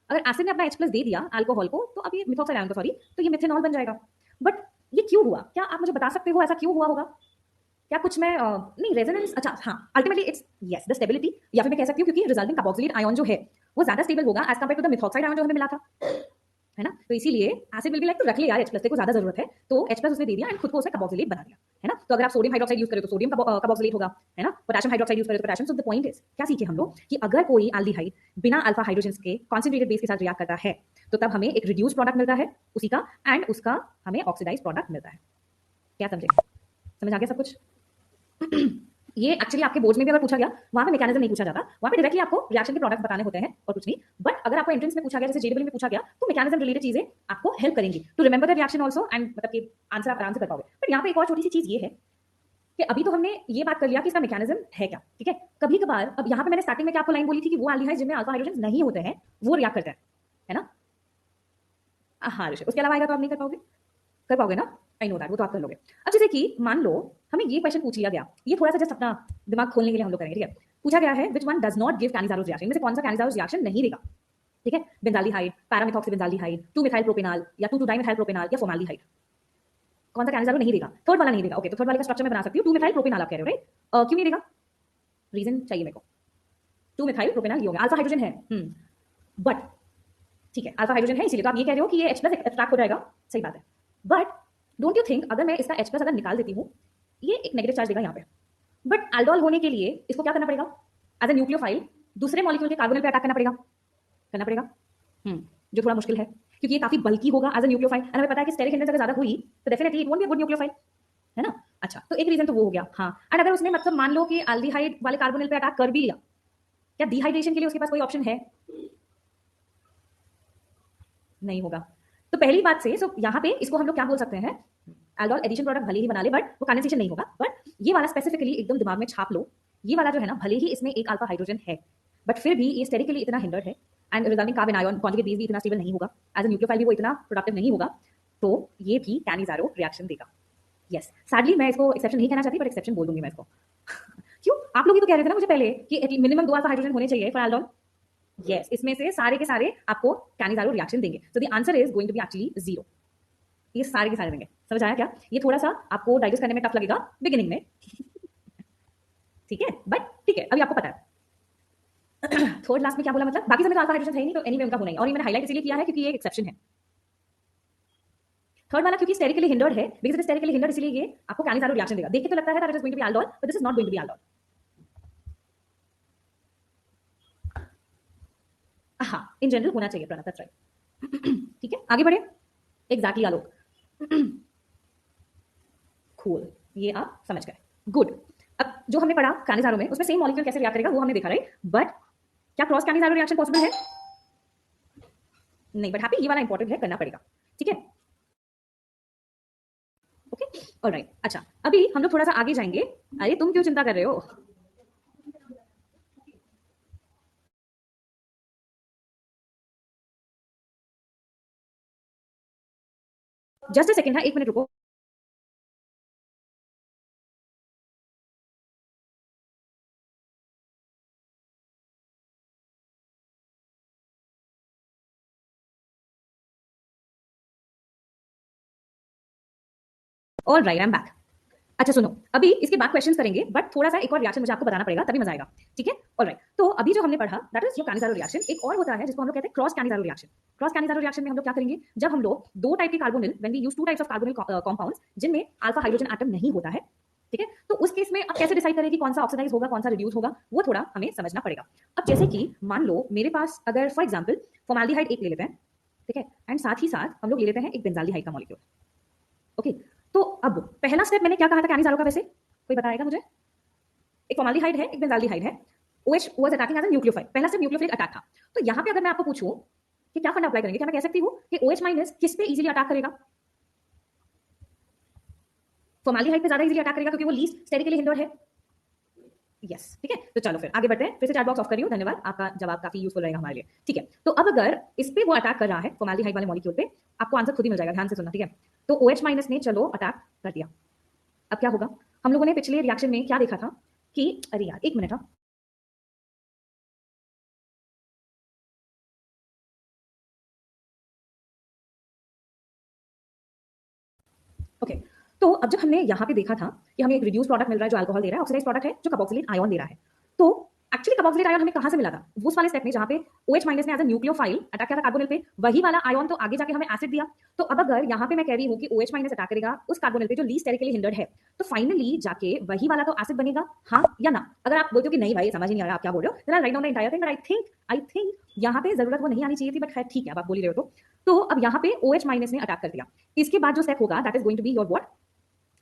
अगर एसिड ने अपना H प्लस दे दिया अल्कोहल को, तो अब ये मिथॉक्साइड आयन को सॉरी, तो ये मिथेनॉल बन जाएगा। बट ये क्यों हुआ, क्या आप मुझे बता सकते हो ऐसा क्यों हुआ होगा? क्या कुछ मैं नहीं रेजोनेंस, अच्छा हाँ, ultimately it's yes the stability, या फिर मैं कह सकती हूँ क्योंकि रिजल्टिंग कार्बोक्सिलेट आयन जो है वो ज्यादा स्टेबल होगा as compare to the methoxide ion जो हमें मिला था, है ना। तो इसीलिए एसिड विल बी लाइक तो रख ले यार H प्लस, को ज्यादा जरूरत है तो H प्लस उसने दे दिया एंड खुद को उसने कार्बोक्सिलेट बना दिया, है ना। तो अगर आप सोडियम हाइड्रोक्साइड यूज करें तो सोडियम कार्बोक्सिलेट होगा, है ना। पोटेशियम हाइड्रोक्साइड यूज करें तो potassium. So the point is क्या सीखे हम लोग कि अगर कोई एल्डिहाइड बिना अल्फा हाइड्रोजन के कॉन्सेंट्रेटेड बेस के साथ रिएक्ट करता है तो तब हमें एक रिड्यूस प्रोडक्ट मिलता है उसी का एंड उसका हमें ऑक्सीडाइज प्रोडक्ट मिलता है। क्या समझे, समझ आ गया सब कुछ? ये एक्चुअली आपके बोर्ड में भी अगर पूछा गया, वहां पे मैकेनिज्म नहीं पूछा जाता, वहां पे डायरेक्टली आपको रिएक्शन के प्रोडक्ट बताने होते हैं और कुछ नहीं। बट अगर आपको एंट्रेंस में पूछा गया, जैसे जेडब्ल्यू में पूछा गया, तो मैकेनिज्म रिलेटेड चीजें आपको हेल्प करेंगी to remember the reaction also and मतलब कि आंसर आप आराम से कर पाओगे। बट यहाँ पे एक और छोटी सी चीज ये है कि अभी तो हमने ये बात कर लिया कि इसका मैकेनिज्म है क्या। ठीक है, कभी कभार, अब यहाँ पे मैंने स्टार्टिंग में क्या आपको लाइन बोली थी कि वो एल्डिहाइड जिनमें अल्फा हाइड्रोजन नहीं होते हैं वो रिएक्ट करते हैं, है ना। हाँ ऋषि, उसके अलावा आएगा तो आप नहीं कर पाओगे ना, आई नो दैट, वो तो आप कर लोगे। अब जैसे कि मान लो हमें ये क्वेश्चन पूछ लिया गया, ये थोड़ा सा जस्ट अपना दिमाग खोलने के लिए हम लोग करेंगे। ठीक है, पूछा गया है which one does not give Cannizzaro's reaction, इनमें से कौन सा कैनिज़ारोस रिएक्शन नहीं देगा। ठीक है, बेंजाल्डिहाइड, पैरामिथॉक्सीबेंजाल्डिहाइड, 2 मिथाइल प्रोपेनॉल या 2 डाइमिथाइल प्रोपेनॉल या फॉर्माल्डिहाइड, कौन सा कैनिज़ारो नहीं देगा? थर्ड वाला नहीं देगा। ओके, तो थर्ड वाले का स्ट्रक्चर मैं बना सकती हूँ, 2 मिथाइल प्रोपेनॉल आप कह रहे हो राइट। क्यों नहीं देगा, रीजन चाहिए मेरे को। 2 मिथाइल प्रोपेनॉल ये हो गया, अल्फा हाइड्रोजन है, बट ठीक है अल्फा हाइड्रोजन है इसीलिए तो आप ये कह रहे हो कि ये H प्लस एक्सट्रैक्ट हो जाएगा, सही बात है। बट डोंट यू थिंक अगर मैं इसका H प्लस अगर निकाल देती हूँ, ये एक नेगेटिव चार्ज देगा यहाँ पे, बट एल्डोल होने के लिए इसको क्या करना पड़ेगा, एज ए न्यूक्लियोफाइल दूसरे मॉलिक्यूल के कार्बोनिल पे अटैक करना पड़ेगा, जो थोड़ा मुश्किल है क्योंकि ये काफी बल्की होगा एज ए न्यूक्लियोफाइल एंड हमें पता है कि स्टेरिक हिंड्रेंस अगर ज्यादा हुई तो definitely it won't be a good nucleophile, है ना। अच्छा, तो एक रीजन तो वो हो गया। हाँ, एंड अगर उसने मतलब मान लो कि एल्डिहाइड वाले कार्बोनिल पे अटैक कर भी लिया, क्या डिहाइड्रेशन के लिए उसके पास कोई ऑप्शन है? नहीं होगा। तो पहली बात से सो यहाँ पे इसको हम लोग क्या बोल सकते हैं, एल्डोल एडिशन प्रोडक्ट भले ही बना ले बट वो कंडेंसेशन नहीं होगा। बट ये वाला स्पेसिफिकली एकदम दिमाग में छाप लो, ये वाला जो है ना भले ही इसमें एक अल्फा हाइड्रोजन है बट फिर भी ये स्टेरिकली इतना हिंडर्ड है and resulting carbon ion conjugate base भी इतना स्टेबल नहीं होगा, एज ए न्यूक्लियोफाइल भी वो इतना प्रोडक्टिव नहीं होगा, तो ये भी कैनिज़ारो रिएक्शन देगा। यस, सैडली मैं इसको एक्सेप्शन नहीं कहना चाहती बट एक्सेप्शन बोल दूंगी मैं इसको। क्यों, आप लोग ही तो कह रहे थे ना मुझे पहले कि मिनिमम 2 अल्फा हाइड्रोजन होने चाहिए फॉर एल्डोल। यस, इसमें से सारे के सारे आपको कैनिज़ारो रिएक्शन देंगे, so the answer is going to be actually 0। ये सारे के सारे देंगे, समझ आया क्या? ये थोड़ा सा आपको डाइजेस्ट करने में टफ लगेगा बिगिनिंग में ठीक है, बट ठीक है अभी आपको पता है। थर्ड लास्ट में क्या बोला, मतलब बाकी समय तो अल्फा हाइड्रोजन है ही नहीं तो एनीवे उनका होना ही, और ये मैंने हाईलाइट इसलिए किया है क्योंकि ये एक एक्सेप्शन है। थर्ड वाला क्योंकि स्टेरिकली हिंडर्ड है, because it is sterically hindered इसलिए ये आपको कैनिज़ारो रिएक्शन देगा। देख के तो लगता है that it is going to be aldol but this is not going to be aldol. हाँ, इन जनरल होना चाहिए प्रणव, दैट्स राइट। ठीक है, आगे बढ़े। एग्जैक्टली आलोक, कूल, ये आप समझ गए, गुड। अब जो हमने पढ़ा कैनिज़ारो में उसमें सेम मॉलिक्यूल कैसे रिएक्ट करेगा वो हमने देखा राइट, बट क्या क्रॉस कैनिज़ारो रिएक्शन पॉसिबल है? नहीं, बट हैप्पी ये वाला इंपॉर्टेंट है, करना पड़ेगा। ठीक है, ओके, ऑलराइट। अच्छा, अभी हम लोग थोड़ा सा आगे जाएंगे। अरे तुम क्यों चिंता कर रहे हो? जस्ट अ सेकंड, है 1 मिनट रुको। All right, I am back. अच्छा सुनो, अभी इसके बाद क्वेश्चंस करेंगे, बट थोड़ा सा एक और रिएक्शन मुझे आपको बताना पड़ेगा, तभी मजा आएगा। ठीक है, ऑलराइट। तो अभी जो हमने पढ़ा that is your Cannizzaro reaction. एक और होता है जिसको हम लोग कहते हैं cross Cannizzaro reaction. Cross Cannizzaro reaction में हम लोग क्या करेंगे, जब हम लोग दो टाइप के carbonyl, when we use two types of carbonyl compounds जिनमें अल्फा हाइड्रोजन एटम नहीं होता है, ठीक है, तो उस केस में अब कैसे डिसाइड करें कि कौन सा ऑक्सीडाइज होगा, कौन सा रिड्यूस होगा, वो थोड़ा हमें समझना पड़ेगा। अब जैसे कि मान लो मेरे पास अगर फॉर एग्जाम्पल फॉर्मेल्डिहाइड एक ले लेते हैं, ठीक है, एंड साथ ही साथ हम लोग ले लेते हैं एक बेंजाल्डिहाइड का मॉलिक्यूल। ओके, तो अब पहला स्टेप मैंने क्या कहा था कैनिजारो का, वैसे कोई बताएगा मुझे? एक फॉर्मेल्डिहाइड है, एक बेंजाल्डिहाइड है, OH was attacking as a nucleophile, पहला स्टेप न्यूक्लियोफिलिक अटैक था। तो यहाँ पे अगर मैं आपको पूछूं कि क्या फंडा अप्लाई करेंगे, क्या मैं कह सकती हूँ कि OH माइनस किस पे इजीली अटैक करेगा? फॉर्मेल्डिहाइड पे ज्यादा इजीली अटैक करेगा क्योंकि वो लीस्ट स्टेरिकली हिंडर्ड है। यस, ठीक है, तो चलो फिर आगे बढ़ते हैं। फिर से चैट बॉक्स ऑफ करियो, धन्यवाद, आपका जवाब काफी यूजफुल रहेगा हमारे लिए। ठीक है, तो अब अगर इस पे वो अटैक कर रहा है फॉर्मेल्डिहाइड वाले मॉलिक्यूल पे, आपको आंसर खुद ही मिल जाएगा, ध्यान से सुनना, ठीक है। तो OH माइनस ने चलो अटैक कर दिया, अब क्या होगा? हम लोगों ने पिछले रिएक्शन में क्या देखा था कि, अरे यार एक मिनट, हाँ, ओके। तो अब जब हमने यहाँ पे देखा था कि हमें एक रिड्यूस प्रोडक्ट मिल रहा है जो अल्कोहल दे रहा है, ऑक्सीडाइज प्रोडक्ट है जो कार्बोक्सिलेट आयन दे रहा है, तो एक्चुअली कार्बोक्सिलेट आयन हमें कहाँ से मिला था? उस वाले स्टेप में जहाँ पे OH माइनस ने एज अ न्यूक्लियोफाइल अटैक किया था कार्बोनिल पे, वही वाला आयन तो आगे जाके हमें एसिड दिया। तो अब अगर यहाँ पे मैं कह रही हूँ कि OH माइनस अटैक करेगा उस कार्बोनिल पे जो लीस्ट स्टेरिकली हिंडर्ड है, तो फाइनली जाके वही वाला तो एसिड बनेगा, हाँ या ना? अगर आप बोलते हो कि नहीं भाई समझ ही नहीं आ रहा आप क्या बोल रहे हो, then I write down the entire thing, but I think यहाँ पे जरूरत वो नहीं आनी चाहिए थी, बट खैर ठीक है, अब आप बोल ही रहे हो तो अब यहाँ पे OH माइनस ने अटैक कर दिया। इसके बाद जो स्टेप होगा that is going to be your what,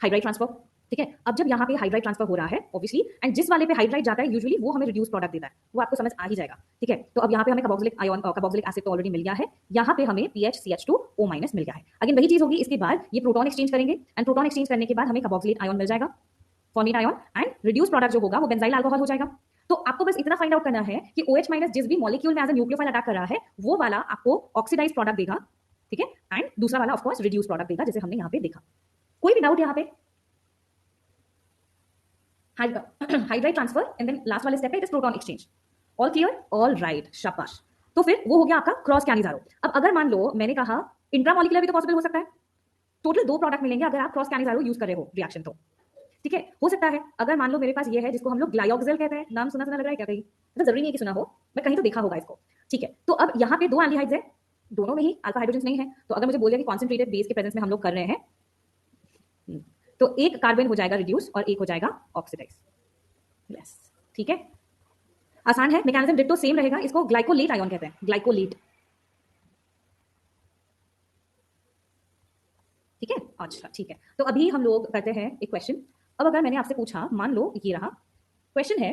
hydride transfer. ठीक है, अब जब यहाँ पे हाइड्राइड ट्रांसफर हो रहा है ऑब्वियसली, एंड जिस वाले पे हाइड्राइड जाता है यूजुअली वो हमें रिड्यूस प्रोडक्ट देता है, वो आपको समझ आ ही जाएगा। ठीक है, तो अब यहाँ पे हमें कार्बोक्सिलिक आयन, कार्बोक्सिलिक एसिड तो ऑलरेडी मिल गया है, यहाँ पे हमें PHCH2O माइनस मिल गया है। अगेन वही चीज होगी, इसके बाद ये प्रोटॉन एक्सचेंज करेंगे, एंड प्रोटॉन एक्सचेंज करने के बाद हमें कार्बोक्सिलेट आयन मिल जाएगा, format ion, and reduce product जो होगा वो बेंजाइल अल्कोहल हो जाएगा। तो आपको बस इतना फाइंड आउट करना है कि OH माइनस जिस भी मॉलिक्यूल में एज अ न्यूक्लियोफाइल अटैक कर रहा है वो वाला आपको ऑक्सीडाइज प्रोडक्ट देगा, ठीक है, एंड दूसरा वाला ऑफकोर्स रिड्यूस प्रोडक्ट देगा, जैसे हमने यहाँ पे देखा। कोई भी डाउट यहाँ पे? Hydride transfer and then last वाले स्टेप पे it is proton exchange. All clear, all right, शाबाश। तो फिर वो हो गया आपका क्रॉस कैनिजारो। अब अगर मान लो मैंने कहा इंट्रामोलिकुलर भी तो पॉसिबल हो सकता है, टोटल दो प्रोडक्ट मिलेंगे अगर आप क्रॉस कैनिजारो यूज कर रहे हो रिएक्शन, तो ठीक है, हो सकता है अगर मान लो मेरे पास ये है जिसको हम लोग ग्लाइऑक्सिल कहते हैं, नाम सुना सुना लग रहा है क्या कहीं? मतलब जरूरी नहीं है कि सुना हो, मैं कहीं तो देखा होगा इसको। ठीक है, तो अब यहाँ पे दो एल्डिहाइड्स है, दोनों में ही अल्फा हाइड्रोजन नहीं है, तो अगर मुझे बोलिए कि कॉन्सेंट्रेटेड बेस के प्रेजेंस में हम लोग कर रहे हैं, तो एक कार्बन हो जाएगा रिड्यूस और एक हो जाएगा ऑक्सीडाइज। यस, ठीक है, आसान है, मैकेनिज्म डिट्टो सेम रहेगा, इसको ग्लाइकोलेट आयन कहते हैं, ग्लाइकोलेट। ठीक है, अच्छा ठीक है, तो अभी हम लोग करते हैं एक क्वेश्चन। अब अगर मैंने आपसे पूछा, मान लो ये रहा क्वेश्चन है,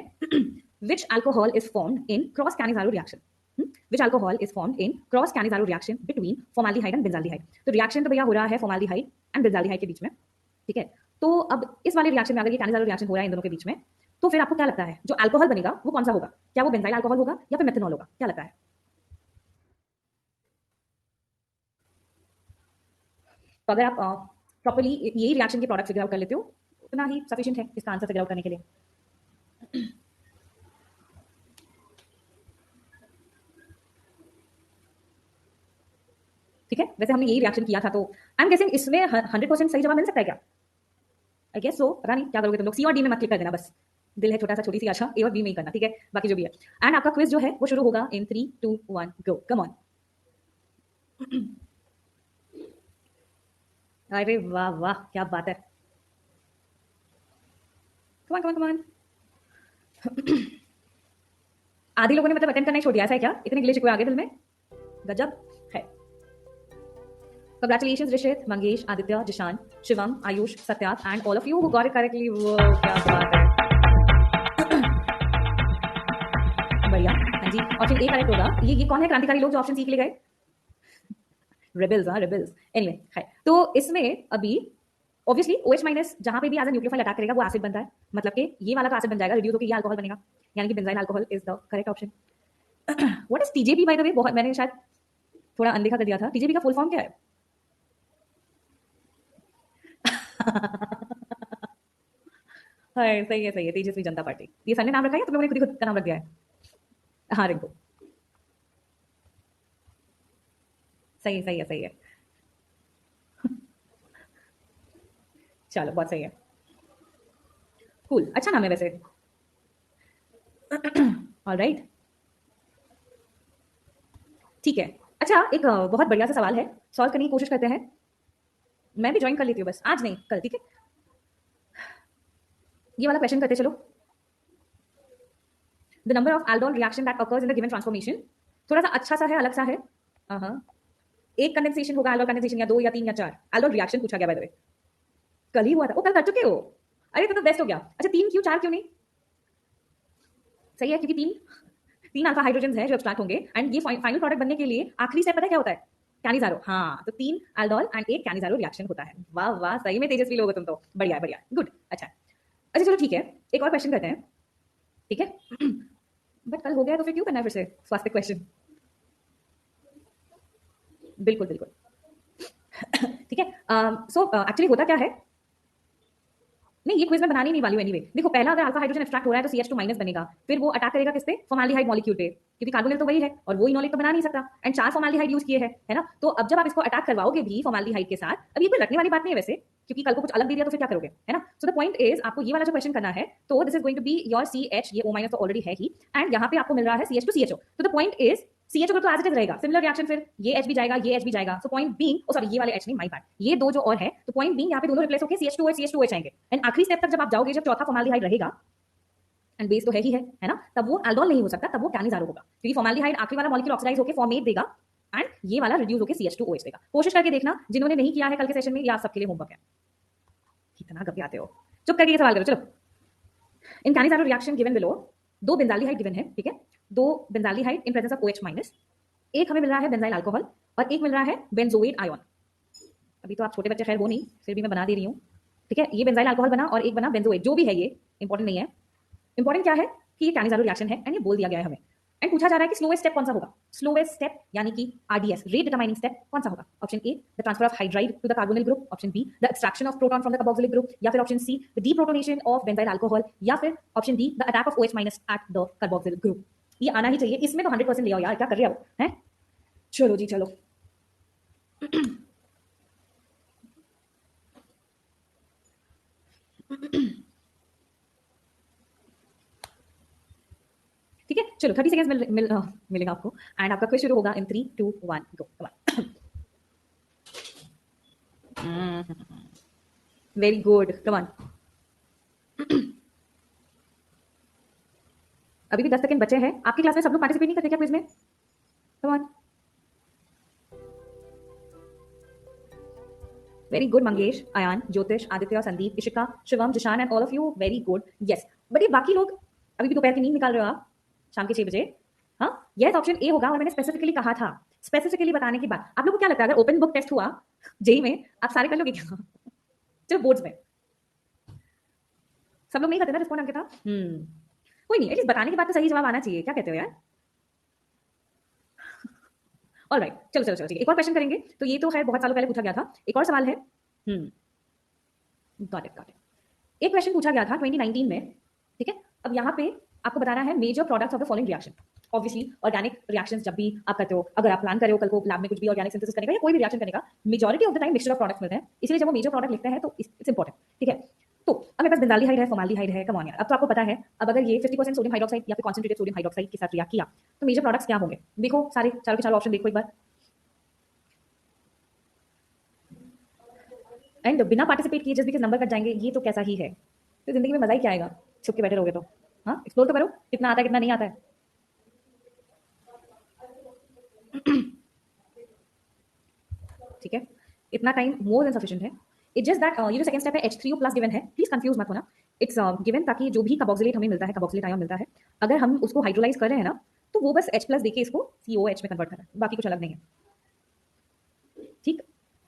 which alcohol is formed in cross Cannizzaro reaction, which alcohol is formed in cross Cannizzaro reaction between formaldehyde and benzaldehyde. तो रिएक्शन तो भैया हो रहा है फॉर्मेल्डिहाइड एंड बेंजाल्डिहाइड के बीच में, ठीक है। तो अब इस वाले रिएक्शन में अगर ये कैनिजारो रिएक्शन हो रहा है इन दोनों के बीच में, तो फिर आपको क्या लगता है जो अल्कोहल बनेगा वो कौन सा होगा? क्या वो बेंजाइल अल्कोहल होगा या फिर मेथनॉल होगा, क्या लगता है? तो अगर आप प्रॉपर्ली यही रिएक्शन के प्रोडक्ट फिगर आउट कर लेते हो, उतना ही सफिशिएंट है इसका आंसर फिगर आउट करने के लिए। ठीक है, वैसे हमने यही रिएक्शन किया था, तो आई एम गेसिंग इसमें 100% सही जवाब मिल सकता है क्या? आई गेस सो, पता नहीं क्या करोगे तुम लोग, सी और डी में मत क्लिक कर देना बस, दिल है छोटा सा, छोटी सी आशा, ए और बी में ही करना, ठीक है, बाकी जो भी है। एंड आपका क्विज जो है वो शुरू होगा इन 3 2 1 गो, कम ऑन। अरे वाह वाह, क्या बात है, कम on come on come on. आधे लोगों ने मतलब अटेंड करना ही छोड़ दिया, ऐसा है क्या? इतने गिले शिकवे आ गए दिल में, गजब है। Congratulations, Rishit, Mangesh, Aditya, Jishan, Shivam, Ayush, Satyat, and all of you who got it correctly. Whoa, क्या बात है, बढ़िया। हाँ जी, ऑप्शन ए करेक्ट होगा। ये कौन है क्रांतिकारी लोग जो ऑप्शन सी के लिए गए? रेबल्स, हाँ रेबल्स। एनीवे है, तो इसमें अभी ऑब्वियसली OH माइनस जहां पे भी एज अ न्यूक्लियोफाइल अटैक करेगा वो एसिड बनता है, मतलब कि ये वाला तो एसिड बन जाएगा, रिड्यूस होकर ये अल्कोहल बनेगा, यानी कि benzyl alcohol is the correct option. What is TJP by the way? बहुत मैंने शायद थोड़ा अनदेखा कर दिया था, टीजेपी का फुल फॉर्म क्या है? हाँ सही है, तेजस्वी जनता पार्टी। ये सर ने नाम रखा है या तुम लोगों ने खुद ही खुद का नाम रख दिया है? हाँ रिंकू, सही है। चलो बहुत सही है, कूल, अच्छा नाम है वैसे। ऑलराइट, ठीक है। अच्छा, एक बहुत बढ़िया सा सवाल है, सॉल्व करने की कोशिश करते हैं। मैं भी ज्वाइन कर लेती हूँ, बस आज नहीं कल, ठीक है। ये वाला क्वेश्चन करते चलो। The number of aldol reaction that occurs in the given transformation। थोड़ा सा अच्छा सा है, अलग सा है। हाँ, एक कंडेंसेशन होगा, aldol कंडेंसेशन, या दो या तीन या चार। aldol रिएक्शन पूछा गया बाय द वे, कल ही हुआ था, वो कल कर चुके हो। अरे तो बेस्ट हो गया। अच्छा, तीन क्यों, चार क्यों नहीं? सही है, क्योंकि तीन तीन अल्फा हाइड्रोजन है जो एक्सट्रैक्ट होंगे, एंड ये फाइनल प्रोडक्ट बनने के लिए आखिरी स्टेप पता है क्या होता है? कैनिजारो। हाँ, तो तीन अल्डोल एंड एक कैनिजारो रिएक्शन होता है। वाह वाह, सही में तेजस्वी लोग हो तुम तो, बढ़िया बढ़िया, गुड। अच्छा अच्छा, चलो ठीक है, एक और क्वेश्चन करते हैं, ठीक है। बट कल हो गया तो फिर क्यों करना है फिर से स्वास्थ्य क्वेश्चन? बिल्कुल बिल्कुल। ठीक है। सो एक्चुअली होता क्या है, नहीं ये क्विज में बनानी नहीं वाली हूँ एनीवे। देखो, पहला अगर अल्फा हाइड्रोजन एक्सट्रैक्ट हो रहा है तो CH2 माइनस बनेगा, फिर वो अटैक करेगा किस पे? फॉर्मल्डिहाइड मॉलिक्यूल पे, क्योंकि कार्बोनिल तो वही है और वो इनोलेट तो बना नहीं सकता, एंड चार फॉर्मल्डिहाइड यूज किए हैं, है ना। तो अब जब आप इसको अटैक करवाओगे भी फॉर्मल्डिहाइड के साथ, अब ये कोई रखने वाली बात नहीं है वैसे, क्योंकि कल को कुछ अलग दे दिया तो फिर क्या करोगे, है ना। सो द पॉइंट इज, आपको ये वाला जो क्वेश्चन करना है, तो this is going to be your CH, ये O माइनस तो ऑलरेडी है ही, एंड यहाँ पे आपको मिल रहा है CH2CHO। तो द पॉइंट इज, CH अगर तो एज इट इज रहेगा, सिमिलर रिएक्शन, फिर ये H भी जाएगा, ये H भी जाएगा। सो पॉइंट बीइंग, ओ सॉरी, ये वाले H नहीं, माय बैड, ये दो जो और है, तो पॉइंट बीइंग यहाँ पे दोनों रिप्लेस होकर CH2OH CH2OH आएंगे, एंड आखिरी स्टेप तक जब आप जाओगे, जब चौथा फॉर्मल्डिहाइड रहेगा, एंड बेस तो है ही है ना, तब वो एल्डोल नहीं हो सकता, तब वो कैनिजारो होगा, क्योंकि फॉर्मल्डिहाइड आखिरी वाला मॉलिक्यूल ऑक्सीडाइज होकर फॉर्मेट देगा, एंड ये वाला रिड्यूस होकर CH2OH देगा। कोशिश करके देखना, जिन्होंने नहीं किया है कल के सेशन में, ये आप सबके लिए होमवर्क है। कितना गप आते हो, चुप करके ये सवाल करो चलो। इन कैनिजारो रिएक्शन गिवन बिलो, दो बेंजाल्डिहाइड गिवन है, ठीक है, दो benzaldehyde in presence of OH minus, एक हमें मिल रहा है बेंजाइल अल्कोहल, और एक मिल रहा है बेंजोएट आयन। अभी तो आप छोटे बच्चे खैर हो नहीं, फिर भी मैं बना दे रही हूँ, ठीक है। ये बेंजाइल अल्कोहल बना और एक बना बेंजोएट, जो भी है ये इंपॉर्टेंट नहीं है। इंपॉर्टेंट क्या है कि ये कैनिजारो रिएक्शन है, एंड ये बोल दिया गया है हमें, एंड पूछा जा रहा है कि स्लोएस्ट स्टेप कौन सा होगा। स्लोएस्ट स्टेप यानी कि RDS, रेट डिटरमाइनिंग स्टेप, कौन सा होगा? Option A, the transfer of hydride to the carbonyl group, option B, the extraction of proton from the carboxylic group, या फिर option C, the deprotonation of benzyl alcohol, या फिर option D, the attack of OH minus at the carboxylic group. ये आना ही चाहिए, इसमें तो 100% ले आओ यार, क्या कर रहे हो हैं। चलो जी चलो। ठीक है, चलो 30 सेकंड्स मिलेगा आपको, एंड आपका क्विज शुरू होगा in 3 2 1 go, come on. Very good, come on. अभी भी 10 सेकंड बचे हैं। आपकी क्लास में सब लोग पार्टिसिपेट नहीं करते क्या क्विज में? Come on. Very good Mangesh, Ayaan, Jyotish, Aditya, Sandeep, Ishika, Shivam, Zishan and all of you, very good, yes. But ये बाकी लोग अभी भी दोपहर की नींद निकाल रहे हो आप, शाम के 6 बजे। हाँ, यस, ऑप्शन ए होगा, और मैंने स्पेसिफिकली कहा था, स्पेसिफिकली बताने की बात। आप लोगों को क्या लगता है, अगर ओपन बुक टेस्ट हुआ जेई में, आप सारे कर लोगे क्या? सिर्फ बोर्ड्स में सब लोग नहीं करते ना रिस्पॉन्ड अंकिता। कोई नहीं, एटलीस्ट बताने के बाद तो सही जवाब आना चाहिए, क्या कहते हो यार? ऑल राइट, चलो चलो चलो, ठीक है, एक और क्वेश्चन करेंगे। तो ये तो है बहुत सालों पहले पूछा गया था, एक और सवाल है। Got it got it. एक क्वेश्चन पूछा गया था 2019 में, ठीक है। अब यहाँ पे आपको बताना है major products of the following reaction. Obviously organic reactions जब भी आप करते हो, अगर आप प्लान कर रहे हो कल को लैब में कुछ भी ऑर्गेनिक सिंथेसिस करने का या कोई भी रिएक्शन करने का, majority of the time mixture of products मिलते हैं, इसलिए जब वो मेजर प्रोडक्ट लिखते हैं तो इट्स इंपॉर्टेंट, ठीक है। तो अब मेरे पास बेंजाल्डिहाइड है, फॉर्मल्डिहाइड है, कम ऑन यार, अब तो आपको पता है। अब अगर ये 50% सोडियम हाइड्रोक्साइड या फिर कॉन्सेंट्रेटेड सोडियम हाइड्रोक्साइड के साथ रिएक्ट किया, तो मेजर प्रोडक्ट्स क्या होंगे? देखो सारे चारों के चारों ऑप्शन देखो एक बार, एंड बिना पार्टिसिपेट किए जस्ट बिकॉज नंबर कट जाएंगे, ये तो कैसा ही है। तो जिंदगी में मजा ही क्या आएगा, छुप के बैठे रहोगे तो। हाँ, एक्सप्लोर तो करो, कितना आता है कितना नहीं आता है। ठीक है, इतना टाइम मोर देन सफिशिएंट है। इट जस्ट दैट ये जो सेकंड स्टेप है H3O प्लस गिवन है, प्लीज कंफ्यूज मत होना। इट्स गिवन ताकि जो भी कार्बोक्सिलेट हमें मिलता है, कार्बोक्सिलेट आयन मिलता है, अगर हम उसको हाइड्रोलाइज कर रहे हैं ना, तो वो बस H प्लस देके इसको COH में कन्वर्ट करना है, बाकी कुछ अलग नहीं है। ठीक,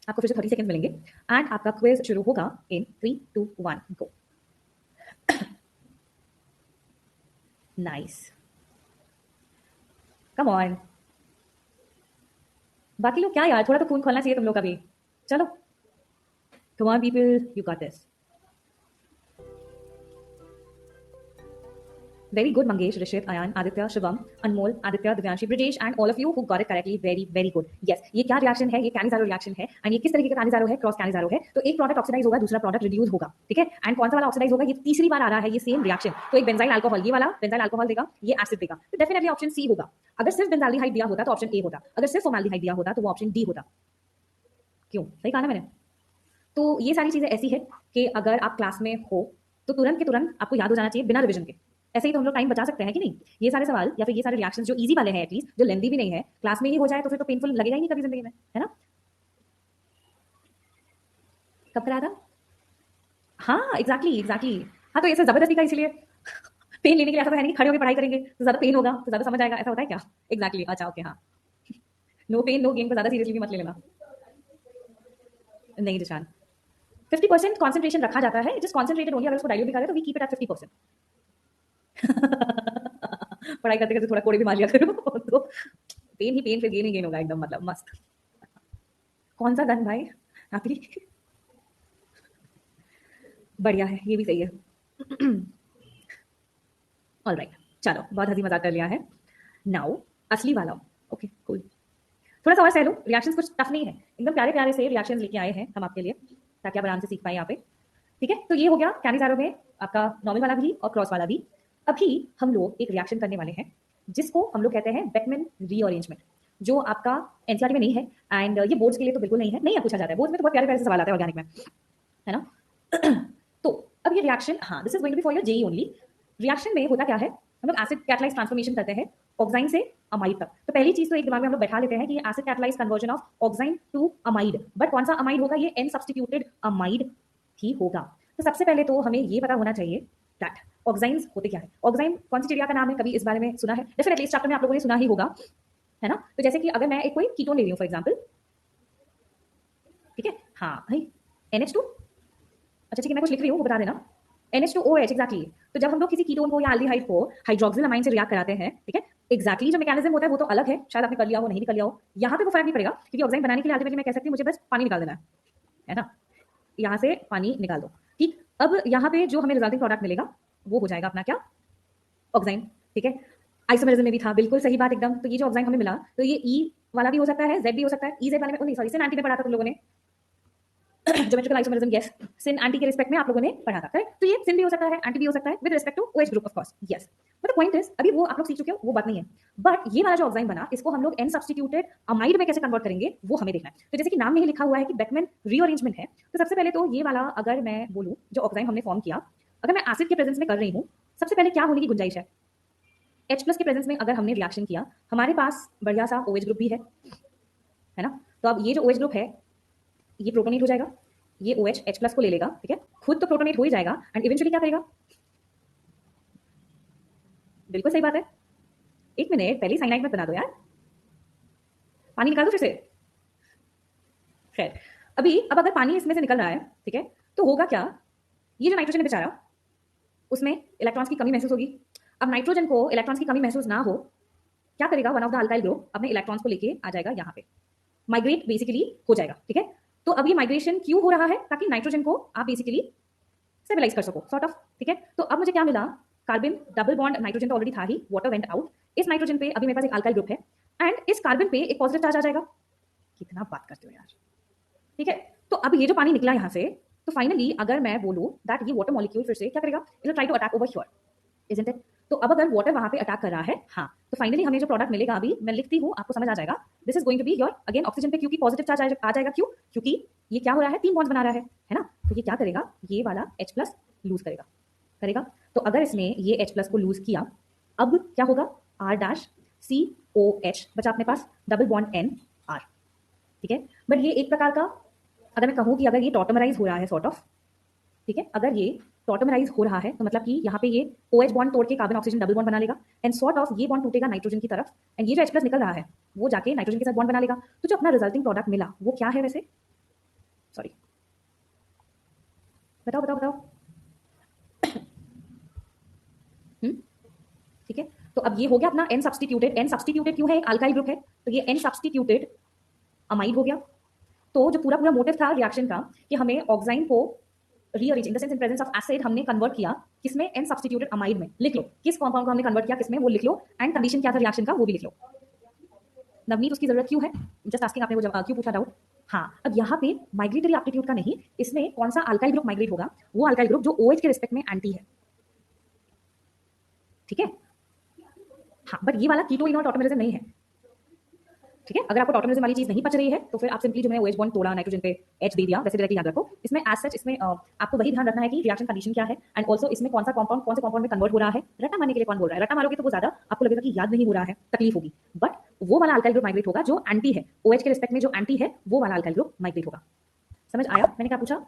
आपको फिर से 30 सेकंड मिलेंगे, एंड आपका क्विज शुरू होगा in 3 2 1 go. Nice, come on. बाकी लोग क्या यार, थोड़ा तो खून खोलना चाहिए तुम लोग का भी। चलो, come on people, you got this. Very good, Mangesh, Rishit, Ayan, Aditya, Shivam, Anmol, Aditya, Divyanshi, Brijesh, and all of you who got it correctly. Very, very good. Yes, ये क्या रिएक्शन है? ये कैनिजारो रिएक्शन है, एंड ये किस तरीके का कैनिजारो है? क्रॉस कैनिजारो है. तो एक प्रोडक्ट ऑक्सीडाइज होगा, दूसरा प्रोडक्ट रिड्यूस होगा, ठीक है? एंड कौन सा वाला ऑक्सीडाइज होगा? ये तीसरी बार आ रहा है ये सेम रिएक्शन. तो एक बेंजाइल अल्कोहल, ये वाला बेंजाइल अल्कोहल देगा, ये एसिड देगा. तो डेफिनेटली ऑप्शन सी होगा. अगर सिर्फ बेंजाल्डिहाइड दिया होता तो ऑप्शन ए होता. अगर सिर्फ फॉर्माल्डिहाइड दिया होता तो वो ऑप्शन डी होता. क्यों? सही कहा ना मैंने? तो ये सारी चीजें ऐसी है कि अगर आप क्लास में हो तो तुरंत के तुरंत आपको याद हो जाना चाहिए बिना रिविजन के. ऐसे ही तो हम लोग टाइम बचा सकते हैं कि नहीं. ये सारे सवाल या फिर ये सारे रिएक्शंस जो इजी वाले हैं, एटलीस्ट जो लेंदी भी नहीं है, क्लास में ही हो जाए तो फिर तो पेनफुल लगेगा ही नहीं कभी जिंदगी में, है ना. कब कराया था? हाँ, एग्जैक्टली. हाँ, तो ऐसे जबरदस्ती का इसलिए पेन लेने के लिए ऐसा तो है नहीं कि खड़े होकर पढ़ाई करेंगे तो ज्यादा पेन होगा तो ज्यादा समझ आएगा, ऐसा होता है क्या? एग्जैक्टली. अच्छा, ओके, हाँ. नो पेन नो गेन को ज्यादा सीरियसली भी मत ले लेना. नहीं निशान, 50% कॉन्सेंट्रेशन रखा जाता है. Just concentrated only. अगर उसको डायल्यूट भी करें तो वी कीप इट एट 50%. पढ़ाई करते करते थोड़ा कोड़े भी मार लिया करो तो पेन ही पेन, फिर गेन ही गेन होगा एकदम. मतलब मस्त. कौन सा गन भाई? हैप्पी. बढ़िया है, ये भी सही है. ऑल राइट, चलो बहुत हंसी मजाक कर लिया है. नाउ असली वाला. Okay cool. थोड़ा सा और सह लो. रिएक्शंस कुछ टफ नहीं है, एकदम प्यारे प्यारे से रिएक्शंस लेके आए हैं हम आपके लिए ताकि आप आराम से सीख पाए यहाँ पे. ठीक है, तो ये हो गया कैनिजारो में आपका नॉर्मल वाला भी और क्रॉस वाला भी. अभी हम लोग एक रिएक्शन करने वाले हैं जिसको हम लोग कहते हैं बेकमैन रीअरेंजमेंट, जो आपका एनसीईआरटी में नहीं है एंड ये बोर्ड्स के लिए तो बिल्कुल नहीं है. नहीं है, पूछा जाता है बोर्ड्स में तो बहुत प्यारे प्यारे से सवाल आता है ऑर्गेनिक में, है ना. तो अब ये रिएक्शन, हाँ, this is going to be for your JEE only. Reaction में होता क्या है? हम लोग एसिड कैटलाइज ट्रांसफॉर्मेशन करते हैं ऑक्साइन से अमाइड तक. तो पहली चीज तो एक दिमाग में हम लोग बैठा लेते हैं कि ये acid catalyse conversion of oxime to amide. But कौन सा अमाइड होगा? ये एन सब्स्टिट्यूटेड अमाइड ही होगा. तो सबसे पहले तो हमें ये पता होना चाहिए दैट ऑक्साइन्स होते क्या है. ऑक्साइन कौन सी चिड़िया का नाम है? कभी इस बारे में सुना है? डेफिनेटली इस चैप्टर में आप लोगों ने सुना ही होगा, है ना. तो जैसे कि अगर मैं एक कोई कीटोन ले रही हूँ फॉर एग्जाम्पल, ठीक है, हाँ भाई, NH2. अच्छा ठीक है, मैं कुछ लिख रही हूँ वो बता देना. NH2OH, exactly. तो जब हम लोग किसी कीटोन को या एल्डिहाइड को हाइड्रोक्सिल अमाइन से रिएक्ट कराते हैं, ठीक है, एग्जैक्टली जो मैकेनिज्म होता है वो तो अलग है. शायद आपने कर लिया हो, नहीं भी कर लिया हो, यहाँ पे वो फर्क नहीं पड़ेगा क्योंकि ऑक्साइन बनाने के लिए अल्टीमेटली मैं कह सकती हूँ मुझे बस पानी निकाल देना है ना. यहाँ से पानी निकाल दो. ठीक, अब यहाँ पे जो हमें रिजल्टिंग प्रोडक्ट मिलेगा वो हो जाएगा अपना क्या? ऑक्साइन. ठीक है, आइसोमेरिज्म में भी था, बिल्कुल सही बात एकदम. तो ये जो ऑक्साइन हमें मिला, तो ये ई वाला भी हो सकता है, जेड भी हो सकता है. ई जेड वाले में, नहीं सॉरी, सिन एंटी में पढ़ा था तुम लोगों ने. ज्योमेट्रिकल आइसोमेरिज्म, यस, सिन एंटी के रिस्पेक्ट में आप लोगों ने पढ़ा था, करेक्ट. तो ये सिन भी हो सकता है, एंटी भी हो सकता है with respect to OH group of course. Yes, but the point is अभी वो आप लोग सीख चुके हो, वो बात नहीं है. बट ये वाला जो ऑक्साइन बना, इसको हम लोग एन सब्स्टिट्यूटेड अमाइड में कैसे कन्वर्ट करेंगे वो हमें देखना है. तो जैसे कि नाम में ही लिखा हुआ है कि बेकमैन रीअरेंजमेंट है, तो सबसे पहले तो ये वाला अगर मैं बोलूं जो ऑक्साइन हमने फॉर्म किया, अगर मैं एसिड के प्रेजेंस में कर रही हूँ, सबसे पहले क्या होने की गुंजाइश है? H+ के प्रेजेंस में अगर हमने रिएक्शन किया, हमारे पास बढ़िया सा OH ग्रुप भी है ना. तो अब ये जो OH ग्रुप है ये प्रोटोनेट हो जाएगा, ये OH H+ को ले लेगा, ठीक है, खुद तो प्रोटोनेट हो ही जाएगा एंड इवेंचुअली क्या करेगा? बिल्कुल सही बात है. एक मिनट, पहले साइनाइड मत बना दो यार, पानी निकाल दो फिर से. खैर, अब अगर पानी इसमें से निकल रहा है, ठीक है, तो होगा क्या? ये जो नाइट्रोजन है बेचारा, उसमें इलेक्ट्रॉन्स की कमी महसूस होगी. अब नाइट्रोजन को इलेक्ट्रॉन्स की कमी महसूस ना हो, क्या करेगा? One of the alkyl group अपने इलेक्ट्रॉन्स को लेके आ जाएगा, यहाँ पे माइग्रेट बेसिकली हो जाएगा. ठीक है, तो अब ये माइग्रेशन क्यों हो रहा है? ताकि नाइट्रोजन को आप बेसिकली स्टेबलाइज कर सको, सॉर्ट ऑफ. ठीक है, तो अब मुझे क्या मिला? कार्बन डबल बॉन्ड, नाइट्रोजन तो ऑलरेडी था ही, वाटर वेंट आउट. इस नाइट्रोजन पे अभी मेरे पास एक अल्काइल ग्रुप है एंड इस कार्बन पे एक पॉजिटिव चार्ज आ जाएगा. कितना बात करते हो यार. ठीक है, तो अब ये जो पानी निकला यहाँ से, तो फाइनली अगर मैं बोलूं दैट ये वाटर मॉलिक्यूल फिर से क्या करेगा? It will try to attack over here, isn't it. तो अब अगर वाटर वहां पे अटैक कर रहा है, हाँ, तो फाइनली हमें जो प्रोडक्ट मिलेगा, अभी मैं लिखती हूँ, आपको समझ आ जाएगा. This is going to be your again oxygen पे क्योंकि पॉजिटिव चार्ज आ जाएगा. क्यों? क्योंकि ये क्या हो रहा है? 3 बॉन्ड्स बना रहा है ना. तो ये क्या करेगा? ये वाला H+ लूज करेगा. तो अगर इसने ये H+ को लूज किया, अब क्या होगा? R-COH बचा अपने पास, डबल बॉन्ड NR. ठीक है, बट ये एक प्रकार का, अगर मैं कहूँ कि अगर ये टॉटमराइज हो रहा है सॉर्ट ऑफ, ठीक है, अगर ये टॉटमराइज हो रहा है तो मतलब कि यहाँ पे ये OH बॉन्ड तोड़ के कार्बन ऑक्सीजन डबल बॉन्ड बना लेगा एंड सॉर्ट ऑफ ये बॉन्ड टूटेगा नाइट्रोजन की तरफ एंड ये जो H+ निकल रहा है वो जाके नाइट्रोजन के साथ बॉन्ड बना लेगा. तो जो अपना रिजल्टिंग प्रोडक्ट मिला वो क्या है वैसे? सॉरी, बताओ. ठीक है, तो अब ये हो गया अपना N सब्स्टिट्यूटेड. N सब्स्टिट्यूटेड क्यों है? एक अल्काइल ग्रुप है, तो ये N सब्स्टिट्यूटेड अमाइड हो गया. तो जो पूरा मोटिव था रिएक्शन का कि हमें ऑक्साइन को rearrange in the sense in presence of acid हमने कन्वर्ट किया किसमें, एन सब्स्टिट्यूटेड अमाइड में। लिख लो किस कंपाउंड को हमने कन्वर्ट किया किसमें, वो लिख लो, एंड कंडीशन क्या था रिएक्शन का वो भी लिख लो। नवनीत उसकी जरूरत क्यों है, जस्ट आस्किंग, आपने वो क्यों पूछा डाउट। हाँ, अब यहाँ पे माइग्रेटरी एप्टीट्यूड का नहीं, इसमें कौन सा अल्काइल ग्रुप माइग्रेट होगा, वो अल्काइल ग्रुप जो OH के रिस्पेक्ट में एंटी है, ठीक है। हाँ, बट ये वाला कीटो इनॉल टॉटोमेरिज्म नहीं है, ठीक है। अगर आपको टॉटोमेरिज्म वाली चीज नहीं पच रही है तो फिर आप सिंपली जो मैंने OH बॉन्ड तोड़ा, नाइट्रोजन पे H दे दिया, वैसे डायरेक्टली याद रखो। इसमें एज सच इसमें आपको वही ध्यान रखना है कि रिएक्शन कंडीशन क्या है, एंड ऑल्सो इसमें कौन सा कंपाउंड कौन से कंपाउंड में कन्वर्ट हो रहा है। रट्टा मारने के लिए कौन बोल रहा है, रट्टा मारोगे तो वो ज्यादा आपको लगेगा कि याद नहीं हो रहा है, तकलीफ होगी। बट वो वाला अल्काइल ग्रुप माइग्रेट होगा जो एंटी है, OH के रिस्पेक्ट में जो एंटी है वो वाला अल्काइल ग्रुप माइग्रेट होगा। समझ आया मैंने क्या पूछा।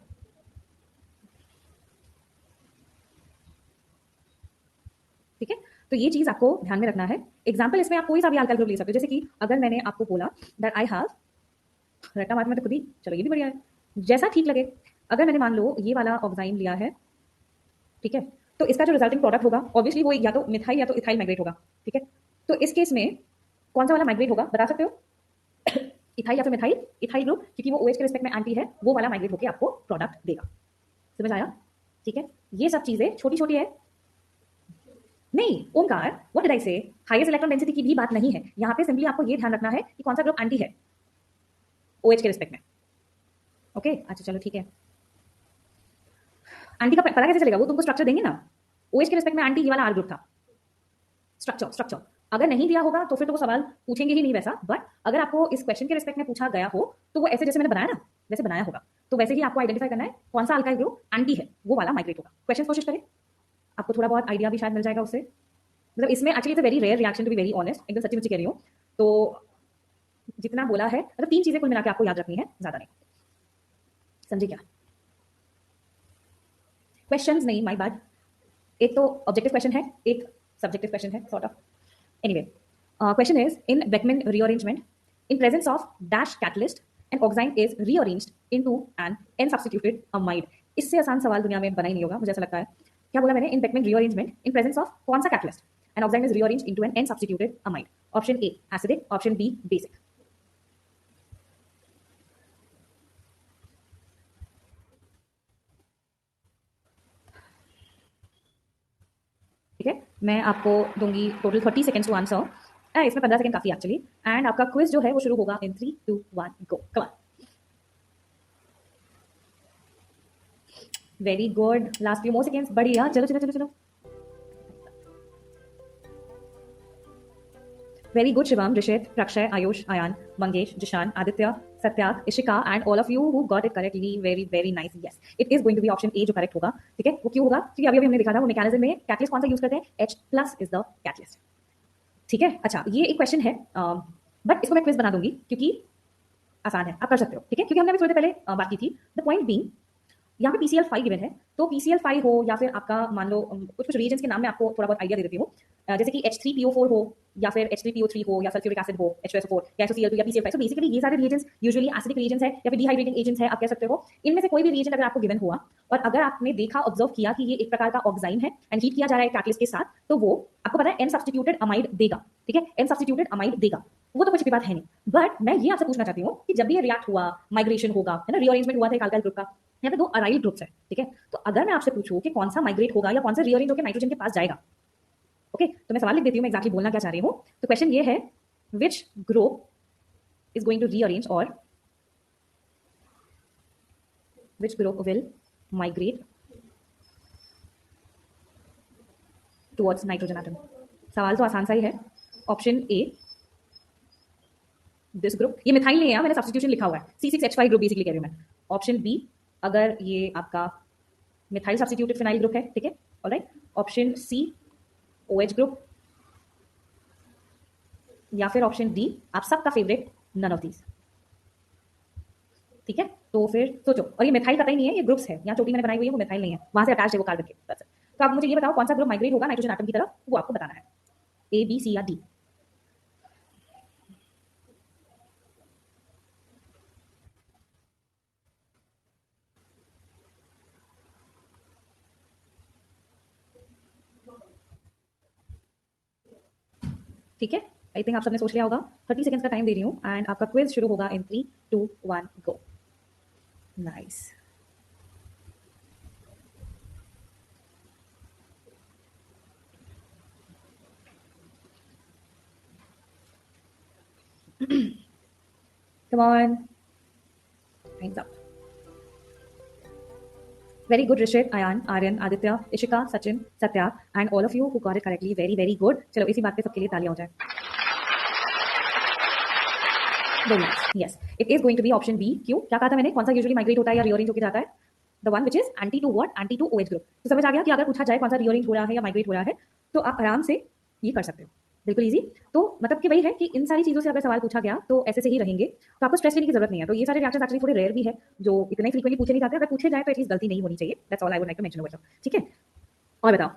ठीक है, तो ये चीज आपको ध्यान में रखना है। एग्जाम्पल इसमें आप कोई सा भी अल्काइल ग्रुप ले सकते हो, जैसे कि अगर मैंने आपको बोला दैट आई हैव, रट्टा मार में तो खुद ही, चलो ये भी बढ़िया है, जैसा ठीक लगे। अगर मैंने मान लो ये वाला ऑक्साइन लिया है, ठीक है, तो इसका जो रिजल्टिंग प्रोडक्ट होगा ऑब्वियसली वो या तो मिथाइल या तो इथाइल माइग्रेट होगा, ठीक है। तो इस केस में कौन सा वाला माइग्रेट होगा बता सकते हो, इथाइल या फिर मिथाइल, इथाइल ग्रुप, क्योंकि वो OH के रिस्पेक्ट में एंटी है, वो वाला माइग्रेट होकर आपको प्रोडक्ट देगा। समझ आया, ठीक है। ये सब चीजें छोटी छोटी है, नहीं ओमकार, व्हाट डिड आई से, हाईएस्ट इलेक्ट्रॉन डेंसिटी की भी बात नहीं है यहाँ पे, सिंपली आपको ये ध्यान रखना है कि कौन सा ग्रुप एंटी है OH के रिस्पेक्ट में। ओके अच्छा चलो ठीक है, एंटी का पता कैसे चलेगा, वो तुमको स्ट्रक्चर देंगे ना, OH के रिस्पेक्ट में एंटी ये वाला आर ग्रुप था, स्ट्रक्चर स्ट्रक्चर अगर नहीं दिया होगा तो फिर तो वो सवाल पूछेंगे ही नहीं वैसा, बट अगर आपको इस क्वेश्चन के रिस्पेक्ट में पूछा गया हो तो वो ऐसे जैसे मैंने बनाया ना वैसे बनाया होगा, तो वैसे ही आपको आइडेंटिफाई करना है कौन सा अल्काइल ग्रुप एंटी है, वो वाला माइग्रेट होगा। क्वेश्चन कोशिश करें, आपको थोड़ा बहुत आइडिया भी शायद मिल जाएगा उससे। मतलब इसमें actually it's a very rare reaction to be very honest, एकदम सच्ची मुच्ची कह रही हूँ। तो जितना बोला है मतलब 3 चीजें कुल मिला के आपको याद रखनी है, ज्यादा नहीं, समझे क्या। क्वेश्चंस नहीं, माय बैड, एक तो ऑब्जेक्टिव क्वेश्चन है, एक सब्जेक्टिव क्वेश्चन है sort of. Anyway, question is in Beckmann rearrangement in presence of dash catalyst an oxime is rearranged into an N substituted amide. इससे आसान सवाल दुनिया में बना ही नहीं होगा मुझे ऐसा लगता है। क्या बोला मैंने, in Beckmann rearrangement in presence of कौन सा catalyst, an oxime is rearranged into an N substituted amide. Option A acidic, option B basic. ठीक है, मैं आपको दूंगी टोटल 30 सेकंड्स टू आंसर, इसमें 15 सेकंड काफी एक्चुअली, एंड आपका क्विज जो है वो शुरू होगा in 3 2 1 go, come on. Very good, last few more seconds, बढ़िया, चलो चलो चलो चलो, वेरी गुड शिवम, ऋषित, प्रक्षय, आयुष, आयान, मंगेश, जिशान, आदित्य, सत्याग, Ishika and all of you who got it correctly, very very nice. Yes, it is going to be option A जो करेक्ट होगा, ठीक है। वो क्यों होगा, क्योंकि अभी अभी हमने देखा था वो मैकेनिज्म में कैटलिस्ट कौन सा यूज करते हैं, H plus is the catalyst, ठीक है। अच्छा ये एक क्वेश्चन है, बट इसको मैं क्विज बना दूंगी क्योंकि आसान है, आप कर सकते हो, ठीक है, क्योंकि हमने अभी थोड़ी देर पहले बात की थी। द पॉइंट बीइंग यहाँ पे PCl5 गिवन है, तो PCl5 हो या फिर आपका मान लो कुछ कुछ रिएजेंट्स के नाम में आपको थोड़ा बहुत आइडिया दे देती हूँ, जैसे कि H3PO4 हो या फिर H3PO3 हो या सल्फ्यूरिक एसिड हो, H2SO4 या HCl2 या PCl5। तो बेसिकली ये सारे रिएजेंट्स यूजुअली एसिडिक रिएजेंट्स है या फिर डिहाइड्रेटिंग एजेंट्स है, आप कह सकते हो। इनमें से कोई भी रिएजेंट अगर आपको गिवन हुआ और अगर आपने देखा ऑब्जर्व किया कि ये एक प्रकार का ऑक्साइन है एंड हीट किया जा रहा है कैटलिस्ट के साथ, तो वो आपको पता है एन सब्स्टिट्यूटेड अमाइड देगा, ठीक है, एन सब्स्टिट्यूटेड अमाइड देगा, वो तो कुछ भी बात है नहीं। बट मैं ये आपसे पूछना चाहती हूँ कि जब भी ये रिएक्ट हुआ, माइग्रेशन होगा, है ना, रीअरेंजमेंट हुआ था एक अल्काइल ग्रुप का, यहाँ पे 2 अराइल ग्रुप्स है, ठीक है। तो अगर मैं आपसे पूछूं कि कौन सा माइग्रेट होगा या कौन सा रीअरेंज होकर नाइट्रोजन के पास जाएगा, ओके, तो मैं सवाल लिख देती हूँ मैं एक्जैक्टली बोलना क्या चाह रही हूँ। तो क्वेश्चन ये है, which group is going to rearrange और which group will migrate towards nitrogen atom. सवाल तो आसान सा ही है। ऑप्शन ए दिस ग्रुप, ये मिथाइल नहीं है, मैंने सब्स्टिट्यूशन लिखा हुआ है, C6H5 ग्रुप बेसिकली कह रही हूँ मैं। ऑप्शन बी, अगर ये आपका मिथाइल सब्स्टिट्यूटेड फिनाइल ग्रुप है, ठीक है, alright. Option C OH group, या फिर ऑप्शन डी आप सबका फेवरेट नन ऑफ दीज, ठीक है। तो फिर सोचो, और ये मिथाइल कतई नहीं है, ये ग्रुप्स है, यहाँ चोटी मैंने बनाई हुई है वो मिथाइल नहीं है, वहां से अटैच है वो कार्बन के, बस। तो आप मुझे ये बताओ कौन सा ग्रुप माइग्रेट होगा नाइट्रोजन एटम की तरफ, वो आपको बताना है, ए बी सी या डी। ठीक है, आई थिंक आप सबने सोच लिया होगा। 30 सेकंड्स का टाइम दे रही हूँ एंड आपका क्विज शुरू होगा in 3 2 1 go. Nice, Come on. Time's up. Very good, Rishit, Ayan, Aryan, Aditya, Ishika, Sachin, Satya, and all of you who got it correctly. Very, very good. चलो इसी बात पे सबके लिए तालियां हो जाए. Very nice. Yes. It is going to be option B. क्यों? क्या कहा था मैंने? कौन सा यूजुअली माइग्रेट होता है या रीअरेंज होकर जाता है? The one which is anti to what? Anti to OH group. तो समझ आ गया कि अगर पूछा जाए कौन सा रीअरेंज हो रहा है या माइग्रेट हो रहा है, तो आप आराम से ये कर सकते हो. बिल्कुल इजी. तो मतलब कि वही है कि इन सारी चीजों से अगर सवाल पूछा गया तो ऐसे से ही रहेंगे, तो आपको स्ट्रेस लेने की जरूरत नहीं है. तो ये सारे रिएक्शंस एक्चुअली थोड़े रेयर भी है, जो इतने फ्रीक्वेंटली पूछे नहीं जाते. अगर पूछे जाए तो एटलीस्ट गलती नहीं होनी चाहिए. That's all I would like to mention over. ठीक है, और बताओ.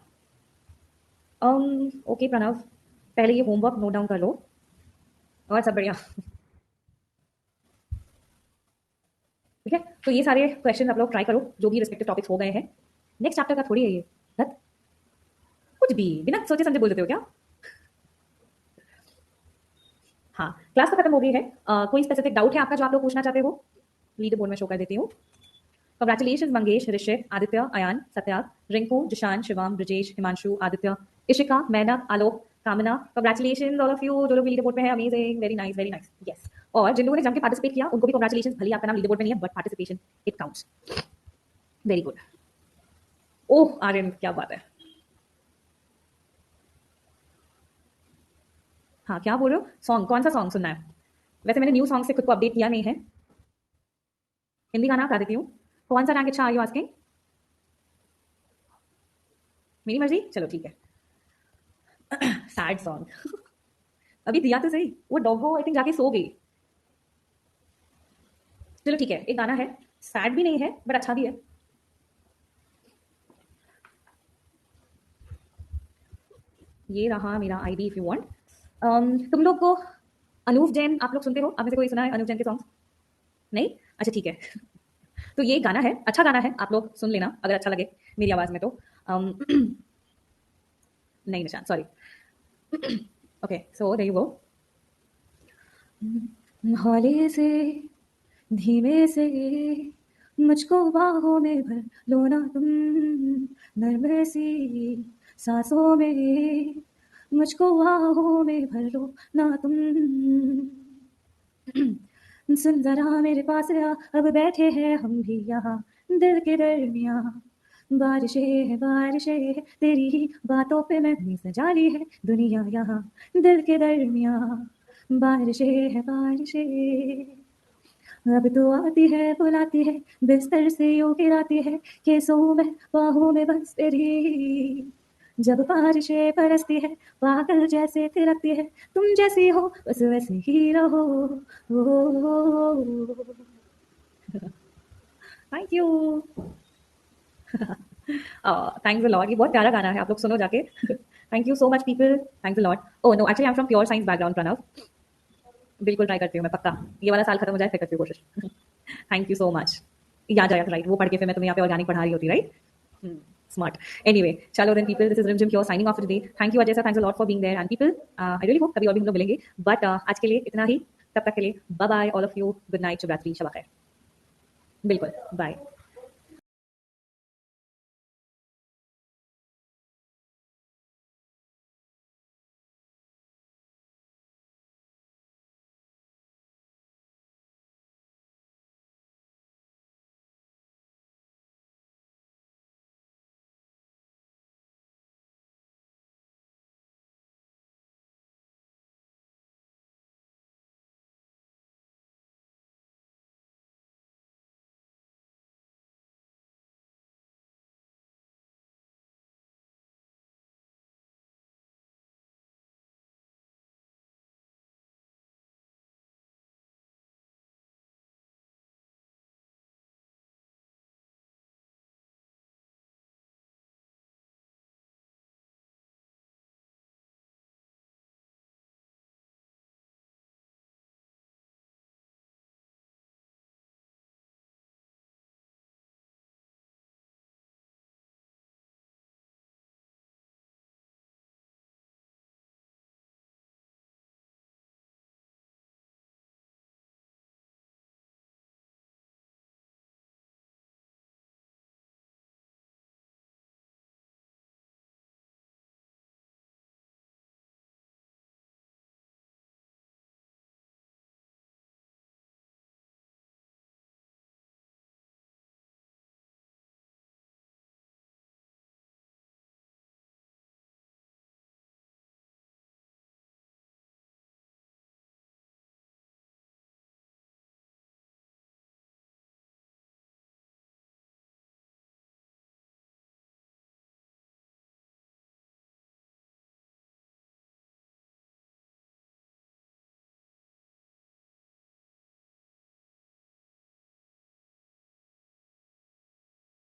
ओके प्रणव, पहले ये होमवर्क नोट डाउन कर लो और सब बढ़िया. ठीक है, तो ये सारे क्वेश्चन आप लोग ट्राई करो जो भी रिस्पेक्टिव टॉपिक्स हो गए हैं. नेक्स्ट चैप्टर का थोड़ी है ये. बट कुछ भी बिना सोचे समझे बोल देते हो क्या? हाँ, क्लास तो खत्म हो गई है. कोई स्पेसिफिक डाउट है आपका जो आप लोग पूछना चाहते हो? लीडर बोर्ड में शो कर देती हूँ. कंग्रेचुलेशन मंगेश, ऋषित, आदित्य, अयान, सत्या, रिंकू, जिशान, शिवम, ब्रजेश, हिमांशु, आदित्य, इशिका, मैनक, आलोक, कामना. कंग्रेचुलेशन ऑल ऑफ यू जो लोग लीडर बोर्ड पे है. Amazing, very nice, very nice. Yes, और जिन लोगों ने जम के पार्टिसिपेट किया उनको भी कंग्रेचुलेशन. भले आपका नाम लीडर बोर्ड में नहीं है but participation it counts. Very good. Oh Aryan, क्या बात है. हाँ, क्या बोल रहे हो? सॉन्ग, कौन सा सॉन्ग सुनना है? वैसे मैंने न्यू सॉन्ग से खुद को अपडेट किया नहीं है. हिंदी गाना गा देती हूँ. कौन सा रैंक अच्छा आर यू आस्किंग? मेरी मर्जी, चलो ठीक है. Sad song. अभी दिया तो सही. वो डॉगो आई थिंक जाके सो गई. चलो ठीक है, एक गाना है, सैड भी नहीं है बट अच्छा भी है. ये रहा मेरा आईडी इफ यू वांट. तुम लोग को अनूप जैन आप लोग सुनते हो? आप में से कोई सुना है अनूप जैन के सॉन्ग? नहीं? अच्छा ठीक है. तो ये गाना है, अच्छा गाना है, आप लोग सुन लेना अगर अच्छा लगे मेरी आवाज में तो. नहीं निशान, sorry. Okay, so there you go. हौले से, धीमे से मुझको बाहों में भर लो ना तुम, नर्म सी सांसों में मुझको बाहों में भर लो ना तुम. सुन जरा मेरे पास आ, अब बैठे हैं हम भी यहाँ दिल के दरमियाँ. बारिशें तेरी ही बातों पे मैंने सजा ली है दुनिया यहाँ दिल के दरमियाँ. बारिशें अब तो आती है बुलाती है बिस्तर से यूं गिराती है कि सो मैं बाहों में बस तेरी. जब बारिशें बरसती है पागल जैसे थिरकती है, तुम जैसी हो बस वैसे ही रहो. Thank you. Thanks a lot. ये बहुत प्यारा गाना है, आप लोग सुनो जाके. Thank you so much people. Thanks a lot. Oh no, actually I am from pure science background Pranav. बिल्कुल ट्राई करती हूँ मैं, पक्का. ये वाला साल खत्म हो जाए फिर करती हूँ कोशिश. Thank you so much. याद आया राइट, वो पढ़ के फिर मैं तुम्हें यहाँ पे ऑर्गेनिक पढ़ा रही होती. Right, smart. एनीवे, चलो then people, this is Rimjhim क्योर signing off today. Thank you Ajay sir, thanks a lot for being there. And people, I really hope कभी और भी हम लोग मिलेंगे. बट आज के लिए इतना ही. तब तक के लिए bye bye all of you. Good night, शुभ रात्रि, शब खैर. बिल्कुल, बाय.